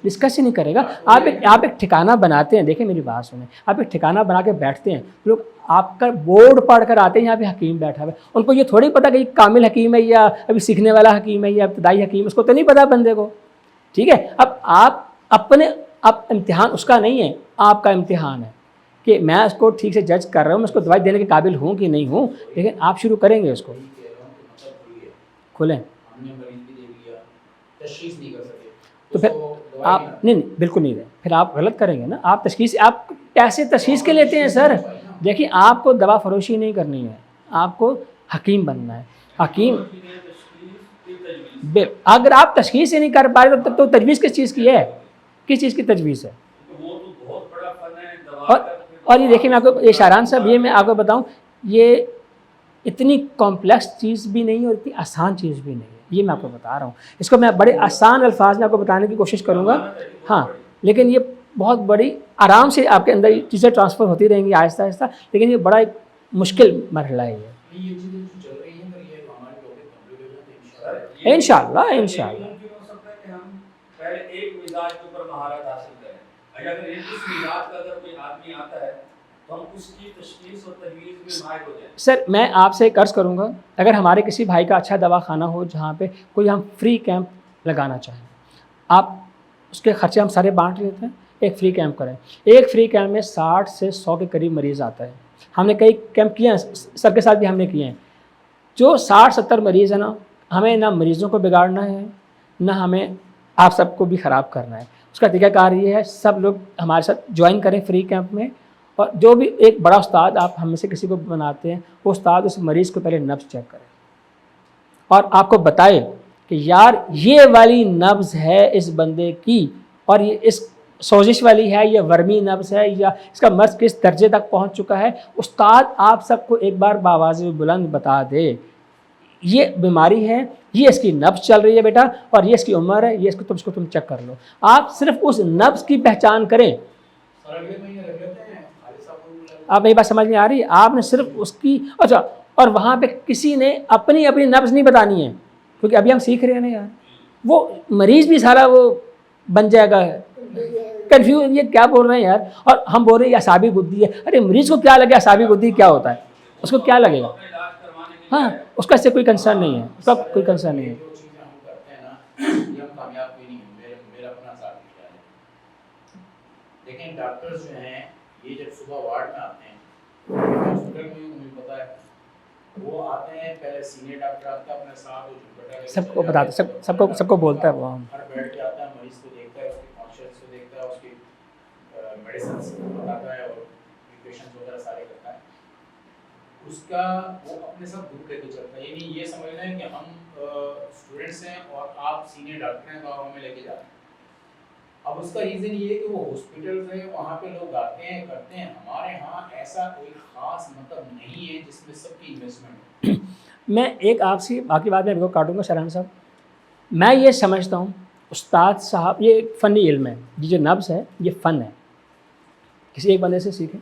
Speaker 1: ڈسکس ہی نہیں کرے گا. آپ ایک ٹھکانہ بناتے ہیں، دیکھیں میری بات سنیں، آپ ایک ٹھکانہ بنا کے بیٹھتے ہیں، لوگ آپ کا بورڈ پڑھ کر آتے ہیں یہاں پہ حکیم بیٹھا ہوا ہے، ان کو یہ تھوڑی پتہ کہ یہ کامل حکیم ہے یا ابھی سیکھنے والا حکیم ہے یا ابتدائی حکیم، اس کو تو نہیں پتہ بندے کو. ٹھیک ہے، اب آپ اپنے امتحان اس کا نہیں ہے، آپ کا امتحان ہے کہ میں اس کو ٹھیک سے جج کر رہا ہوں، میں اس کو دوائی دینے کے قابل ہوں کہ نہیں ہوں. لیکن آپ شروع کریں گے اس کو کھولیں تو پھر آپ نہیں بالکل نہیں رہے، پھر آپ غلط کریں گے نا. آپ تشخیص، آپ پیسے تشخیص کے لیتے ہیں سر. دیکھیے آپ کو دوا فروشی نہیں کرنی ہے، آپ کو حکیم بننا ہے. حکیم اگر آپ تشخیص ہی نہیں کر پا رہے تو تجویز کس چیز کی ہے؟ کس چیز کی تجویز ہے؟ اور یہ دیکھیں میں آپ کو یہ شاہران صاحب، یہ میں آپ کو بتاؤں، یہ اتنی کمپلیکس چیز بھی نہیں اور اتنی آسان چیز بھی نہیں ہے. یہ میں آپ کو بتا رہا ہوں، اس کو میں بڑے آسان الفاظ میں آپ کو بتانے کی کوشش کروں گا. ہاں لیکن یہ بہت بڑی آرام سے آپ کے اندر یہ چیزیں ٹرانسفر ہوتی رہیں گی آہستہ آہستہ. لیکن یہ بڑا ایک مشکل مرحلہ ہے یہ. انشاءاللہ انشاءاللہ
Speaker 2: پہلے ایک مزاج کے اوپر مہارت حاصل کریں. اگر اس مزاج کا اگر کوئی آدمی آتا ہے تو ہم اس کی تشخیص اور تجویز میں ماہر ہو جائیں.
Speaker 1: سر میں آپ سے ایک عرض کروں گا، اگر ہمارے کسی بھائی کا اچھا دواخانہ ہو جہاں پہ کوئی ہم فری کیمپ لگانا چاہیں، آپ اس کے خرچے ہم سارے بانٹ لیتے ہیں، ایک فری کیمپ کریں. ایک فری کیمپ میں 60 سے 100 کے قریب مریض آتا ہے. ہم نے کئی کیمپ کیے ہیں، سر کے ساتھ بھی ہم نے کیے ہیں. جو 60-70 مریض ہیں نا، ہمیں نہ مریضوں کو بگاڑنا ہے نہ ہمیں آپ سب کو بھی خراب کرنا ہے. اس کا طریقہ کار یہ ہے سب لوگ ہمارے ساتھ جوائن کریں فری کیمپ میں، اور جو بھی ایک بڑا استاد آپ ہم میں سے کسی کو بناتے ہیں، وہ استاد اس مریض کو پہلے نبض چیک کرے اور آپ کو بتائے کہ یار یہ والی نبض ہے اس بندے کی، اور یہ اس سوزش والی ہے، یہ ورمی نبض ہے، یا اس کا مرض کس درجے تک پہنچ چکا ہے. استاد آپ سب کو ایک بار بآواز بلند بتا دے یہ بیماری ہے، یہ اس کی نبض چل رہی ہے بیٹا، اور یہ اس کی عمر ہے، یہ اس کو تم چیک کر لو. آپ صرف اس نبض کی پہچان کریں. آپ میری بات سمجھ میں آ رہی ہے؟ آپ نے صرف اس کی اچھا، اور وہاں پہ کسی نے اپنی نبض نہیں بتانی ہے، کیونکہ ابھی ہم سیکھ رہے ہیں نا یار. وہ مریض بھی سارا وہ بن جائے گا کنفیوز، یہ کیا بول رہے ہیں یار، اور ہم بول رہے ہیں یہ اعصابی گدی ہے. ارے مریض کو کیا لگے اعصابی گدی کیا ہوتا ہے، اس کو کیا لگے گا؟ ہاں اس کا اس سے کوئی کنسرن نہیں ہے، اس کا کوئی کنسرن نہیں ہے.
Speaker 3: لیکن ڈاکٹرز جو ہیں یہ جب صبح وارڈ میں آتے ہیں، ہاسپٹل میں مجھے پتا ہے وہ آتے ہیں، پہلے سینئر ڈاکٹر آتا ہے اپنے ساتھ، وہ
Speaker 1: سب کو بتاتے، سب کو بولتا ہے، وہ
Speaker 3: ہر بیڈ پہ آتا ہے، مریض کو دیکھتا ہے، اس کی کانشیس کو دیکھتا ہے، اس کی میڈیسنس بتاتا ہے اور پیشنٹس وغیرہ سارے کرتا ہے. اس کا وہ اپنے ساتھ گروپ لے کے چلتا ہے. یعنی یہ سمجھنا ہے کہ ہم اسٹوڈنٹس ہیں اور آپ سینئر ڈاکٹر ہیں تو آپ ہمیں لے کے جا رہے ہیں. اب اس کا ریزن یہ ہے کہ وہ ہاسپٹلز ہیں، وہاں پہ لوگ آتے ہیں کرتے ہیں. ہمارے ہاں ایسا کوئی خاص مطلب نہیں ہے جس میں سب کی انویسٹمنٹ ہو.
Speaker 1: میں ایک آپ سے باقی بات میں کاٹوں گا شرحان صاحب. میں یہ سمجھتا ہوں استاد صاحب یہ ایک فنی علم ہے، یہ جو نبض ہے یہ فن ہے، کسی ایک بندے سے سیکھیں،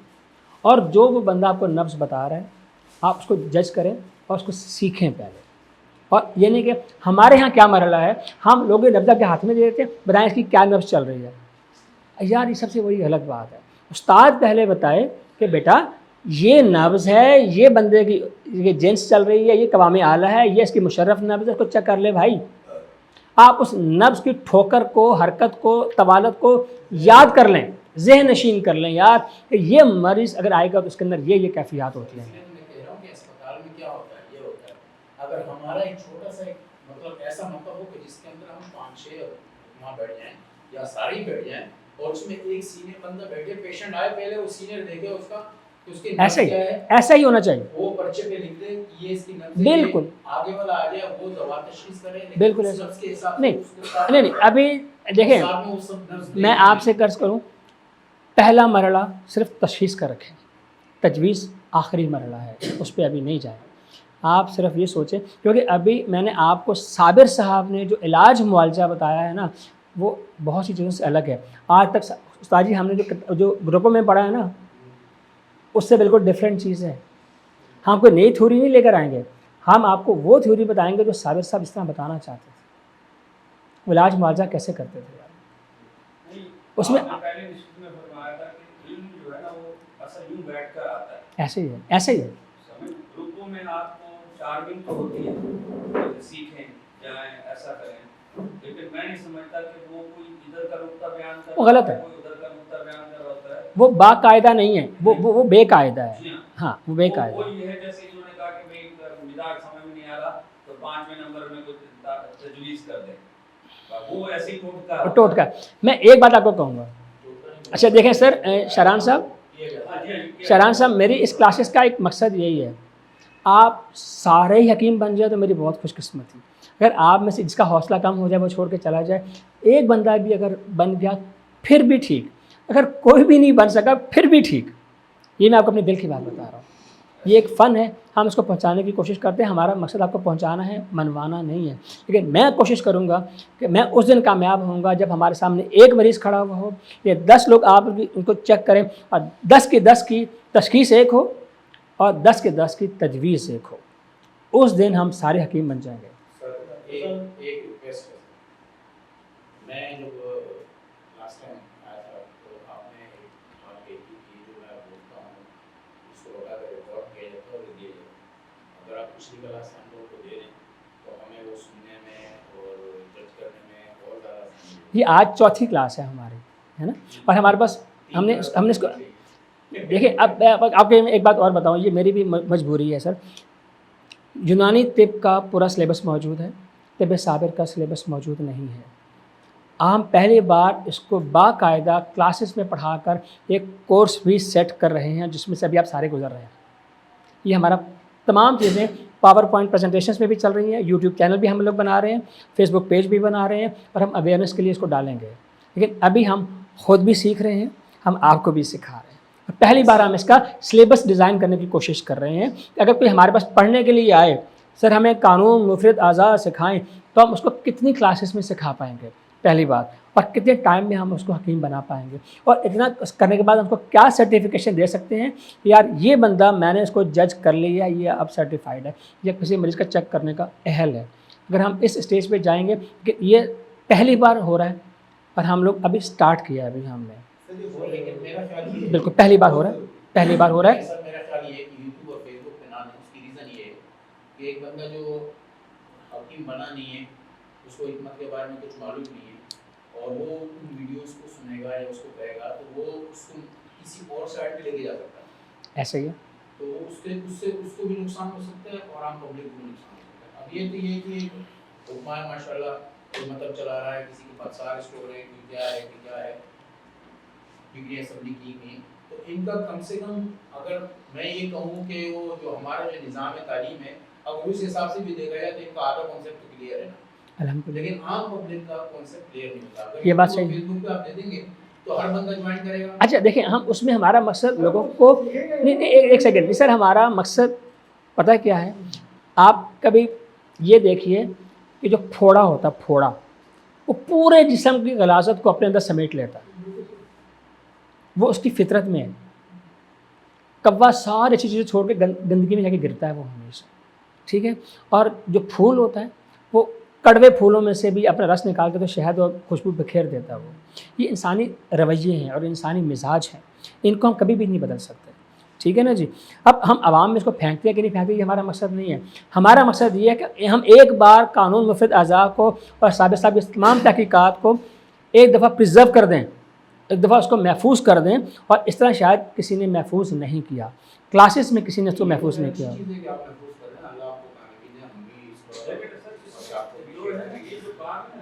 Speaker 1: اور جو وہ بندہ آپ کو نبض بتا رہا ہے آپ اس کو جج کریں اور اس کو سیکھیں پہلے. اور یہ نہیں کہ ہمارے ہاں کیا مرحلہ ہے، ہم لوگ نبض کے ہاتھ میں دے دیتے ہیں، بتائیں اس کی کیا نبض چل رہی ہے. یار یہ سب سے بڑی غلط بات ہے. استاد پہلے بتائے کہ بیٹا یہ نبض ہے، یہ بندے کی یہ جنس چل رہی ہے، یہ قوام اعلیٰ ہے، یہ اس کی مشرف نبض ہے، اس کو چیک کر لے بھائی. آپ اس نبض کی ٹھوکر کو، حرکت کو، طوالت کو یاد کر لیں، ذہن نشین کر لیں یار کہ یہ مریض اگر آئے گا تو اس کے اندر یہ کیفیات ہوتی ہیں.
Speaker 3: میں کہہ رہا ہوں کہ اسپتال میں کیا ہوتا ہے، یہ ہوتا ہے اگر ہمارا ایک چھوٹا سا مطلب ایسا مطلب ہو کہ جس کے اندر ہم 5-6 وہاں بیٹھ جائیں یا ساری بیٹھ جائیں اور اس میں ایک سینئر بندہ بیٹھے، پیشنٹ آئے پہلے وہ سینئر دیکھے اس کا کہ اس کی
Speaker 1: ایسا
Speaker 3: نبض
Speaker 1: ہی
Speaker 3: کیا ہے،
Speaker 1: ایسا ہی ہونا چاہیے،
Speaker 3: وہ پرچے پہ لکھ دے یہ اس کی نبض ہے،
Speaker 1: بالکل
Speaker 3: آگے والا آ جائے وہ دوا تشخیص کرے، لیکن
Speaker 1: بالکل
Speaker 3: اس
Speaker 1: ایسا
Speaker 3: نبض کے حساب سے
Speaker 1: نہیں
Speaker 3: اس کے ساتھ
Speaker 1: نہیں ابھی دیکھیں
Speaker 3: ساتھ میں وہ سب نبض
Speaker 1: میں آپ سے قرض کروں، پہلا مرحلہ صرف تشخیص کا رکھیں، تجویز آخری مرحلہ ہے، اس پہ ابھی نہیں جائیں۔ آپ صرف یہ سوچیں، کیونکہ ابھی میں نے آپ کو صابر صاحب نے جو علاج معالجہ بتایا ہے نا وہ بہت سی چیزوں سے الگ ہے۔ آج تک استاد جی ہم نے جو گروپوں میں پڑھا ہے نا اس سے بالکل ڈفرینٹ چیز ہے۔ ہم کوئی نئی تھیوری نہیں لے کر آئیں گے، ہم آپ کو وہ تھیوری بتائیں گے جو صابر صاحب اس طرح بتانا چاہتے تھے، وہ علاج معالجہ کیسے کرتے تھے
Speaker 2: نہیں،
Speaker 1: اس میں
Speaker 2: آپ نے پہلے نشست میں فرمایا تھا کہ علم جو ہے نا وہ اصل یوں بیٹھ کر آتا ہے،
Speaker 1: ایسے ہی ہے، ایسے ہی ہے۔
Speaker 2: سمجھ گروپوں میں آپ کو چارجنگ تو ہوتی ہے، سیکھیں جائیں ایسا کریں، لیکن میں نہیں سمجھتا کہ وہ کوئی ادھر کا نقطہ بیان کر
Speaker 1: وہ
Speaker 2: رہا
Speaker 1: غلط
Speaker 2: ہے،
Speaker 1: ہے،
Speaker 2: کوئی ادھر کا نقطہ بیان کر رہا ہوتا ہے۔
Speaker 1: وہ باقاعدہ نہیں ہے، وہ بے قاعدہ ہے،
Speaker 2: جی
Speaker 1: ہاں وہ بے
Speaker 2: وہ
Speaker 1: قاعدہ
Speaker 2: یہ ہے جیسے انہوں نے کہا کہ بھائی مزاج سمجھ میں نہیں آ رہا تو 5ویں نمبر میں کچھ تجویز کر دیں، وہ ایسے ہی
Speaker 1: ٹوٹکا۔ میں ایک بات آپ کو کہوں گا، اچھا دیکھیں سر شران صاحب میری اس کلاسز کا ایک مقصد یہی ہے، آپ سارے ہی حکیم بن جائے تو میری بہت خوش قسمتی، اگر آپ میں سے جس کا حوصلہ کم ہو جائے وہ چھوڑ کے چلا جائے، ایک بندہ بھی اگر بن گیا پھر بھی ٹھیک، اگر کوئی بھی نہیں بن سکا پھر بھی ٹھیک۔ یہ میں آپ کو اپنے دل کی بات بتا رہا ہوں، یہ ایک فن ہے، ہم اس کو پہنچانے کی کوشش کرتے ہیں، ہمارا مقصد آپ کو پہنچانا ہے، منوانا نہیں ہے، لیکن میں کوشش کروں گا کہ میں اس دن کامیاب ہوں گا جب ہمارے سامنے ایک مریض کھڑا ہوا ہو یا 10 لوگ آپ ان کو چیک کریں اور 10 کے 10 کی تشخیص ایک ہو اور 10 کے 10 کی تجویز ایک ہو، اس دن ہم سارے حکیم بن جائیں گے۔
Speaker 3: ایک ریکویسٹ ہے، میں جب لاسٹ ٹائم آیا تھا تو آپ نے ایک بات کہی تھی کہ جو میں بولتا ہوں اس کو بتا کر ریکارڈ کیا جاتا ہے اور دیا جاتا ہے، اگر آپ پچھلی کلاس ہم لوگ کو دے دیں تو ہمیں وہ سننے میں اور جج کرنے میں اور زیادہ آسانی ہوگی۔
Speaker 1: یہ آج چوتھی کلاس ہے ہماری، ہے نا، اور ہمارے پاس ہم نے اس کو دیکھیں، اب آپ کو ایک بات اور بتاؤں، یہ میری بھی مجبوری ہے سر، یونانی طب کا پورا سلیبس موجود ہے، طب صابر کا سلیبس موجود نہیں ہے۔ ہم پہلی بار اس کو باقاعدہ کلاسز میں پڑھا کر ایک کورس بھی سیٹ کر رہے ہیں جس میں سے ابھی آپ سارے گزر رہے ہیں۔ یہ ہمارا تمام چیزیں پاور پوائنٹ پریزنٹیشنز میں بھی چل رہی ہیں، یوٹیوب چینل بھی ہم لوگ بنا رہے ہیں، فیس بک پیج بھی بنا رہے ہیں، اور ہم اویئرنیس کے لیے اس کو ڈالیں گے، لیکن ابھی ہم خود بھی سیکھ رہے ہیں، ہم آپ کو بھی سکھا رہے ہیں۔ پہلی بار ہم اس کا سلیبس ڈیزائن کرنے کی کوشش کر رہے ہیں کہ اگر کوئی ہمارے پاس پڑھنے کے لیے آئے، سر ہمیں قانون مفرد اعضاء سکھائیں، تو ہم اس کو کتنی کلاسز میں سکھا پائیں گے، پہلی بات، اور کتنے ٹائم میں ہم اس کو حکیم بنا پائیں گے، اور اتنا کرنے کے بعد ہم اس کو کیا سرٹیفکیشن دے سکتے ہیں کہ یار یہ بندہ میں نے اس کو جج کر لیا، یہ اب سرٹیفائڈ ہے، یا کسی مریض کا چیک کرنے کا اہل ہے۔ اگر ہم اس اسٹیج پہ جائیں گے کہ یہ پہلی بار ہو رہا ہے اور ہم لوگ ابھی سٹارٹ کیا ہے، ابھی ہم نے
Speaker 3: لیکن میرا خیال یہ ہے
Speaker 1: بالکل پہلی بار ہو رہا ہے، پہلی بار ہو رہا ہے۔
Speaker 3: سر میرا خیال یہ ہے کہ یوٹیوب اور فیس بک پہ نہ دیں، اس کی ریزن یہ ہے کہ ایک بندہ جو حکیم بنا نہیں ہے، اس کو حکمت کے بارے میں کچھ معلوم نہیں ہے، اور وہ ان ویڈیوز کو سنے گا یا اس کو کہے گا تو وہ اس کو کسی اور سائٹ پہ لے کے جا سکتا ہے،
Speaker 1: ایسا ہی ہے،
Speaker 3: تو اس کو بھی نقصان ہو سکتا ہے اور عام پبلک کو بھی نقصان ہو سکتا ہے۔ اب یہ تو یہ کہ حکمہ ہے ماشاء اللہ، کوئی مطلب چلا رہا ہے، کسی کے پاس سارے اسٹور ہے کہ کیا ہے ڈگری اسمبلی کی ہوئی، تو ان کا کم سے کم اگر میں یہ کہوں کہ وہ جو ہمارا جو نظام تعلیم ہے اگر اس حساب سے بھی دیکھا جائے تو ان کا آدھا کانسیپٹ کلیئر ہے نا،
Speaker 1: الحمدللہ،
Speaker 3: لیکن عام پبلک کا کانسیپٹ کلیئر نہیں ہوتا۔ اگر
Speaker 1: یہ بات صحیح ہے۔
Speaker 3: فیس بک پہ آپ دے دیں گے تو ہر بندہ جوائن کرے گا۔
Speaker 1: اچھا دیکھیں، ہم اس میں ہمارا مقصد لوگوں کو نہیں ایک سیکنڈ سر، ہمارا مقصد پتہ کیا ہے؟ آپ کبھی یہ دیکھیے کہ جو پھوڑا ہوتا ہے، پھوڑا وہ پورے جسم کی غلاظت کو اپنے اندر سمیٹ لیتا ہے، وہ اس کی فطرت میں ہے۔ کوا ساری اچھی چیزیں چھوڑ کے گندگی میں جا کے گرتا ہے وہ ہمیشہ، ٹھیک ہے، اور جو پھول ہوتا ہے وہ کڑوے پھولوں میں سے بھی اپنا رس نکال کے تو شہد اور خوشبو بکھیر دیتا ہے وہ۔ یہ انسانی رویے ہیں اور انسانی مزاج ہیں، ان کو ہم کبھی بھی نہیں بدل سکتے، ٹھیک ہے نا جی۔ اب ہم عوام میں اس کو پھینکتے ہیں کہ نہیں پھینکتے، یہ ہمارا مقصد نہیں ہے۔ ہمارا مقصد یہ ہے کہ ہم ایک بار قانون مفید اعضاء کو اور صابر صاحب کی تمام تحقیقات کو ایک دفعہ پرزرو کر دیں، ایک دفعہ اس کو محفوظ کر دیں، اور اس طرح شاید کسی نے محفوظ نہیں کیا، کلاسز میں کسی نے اس کو محفوظ نہیں کیا۔
Speaker 2: یہ جو بات ہے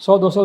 Speaker 1: 100-200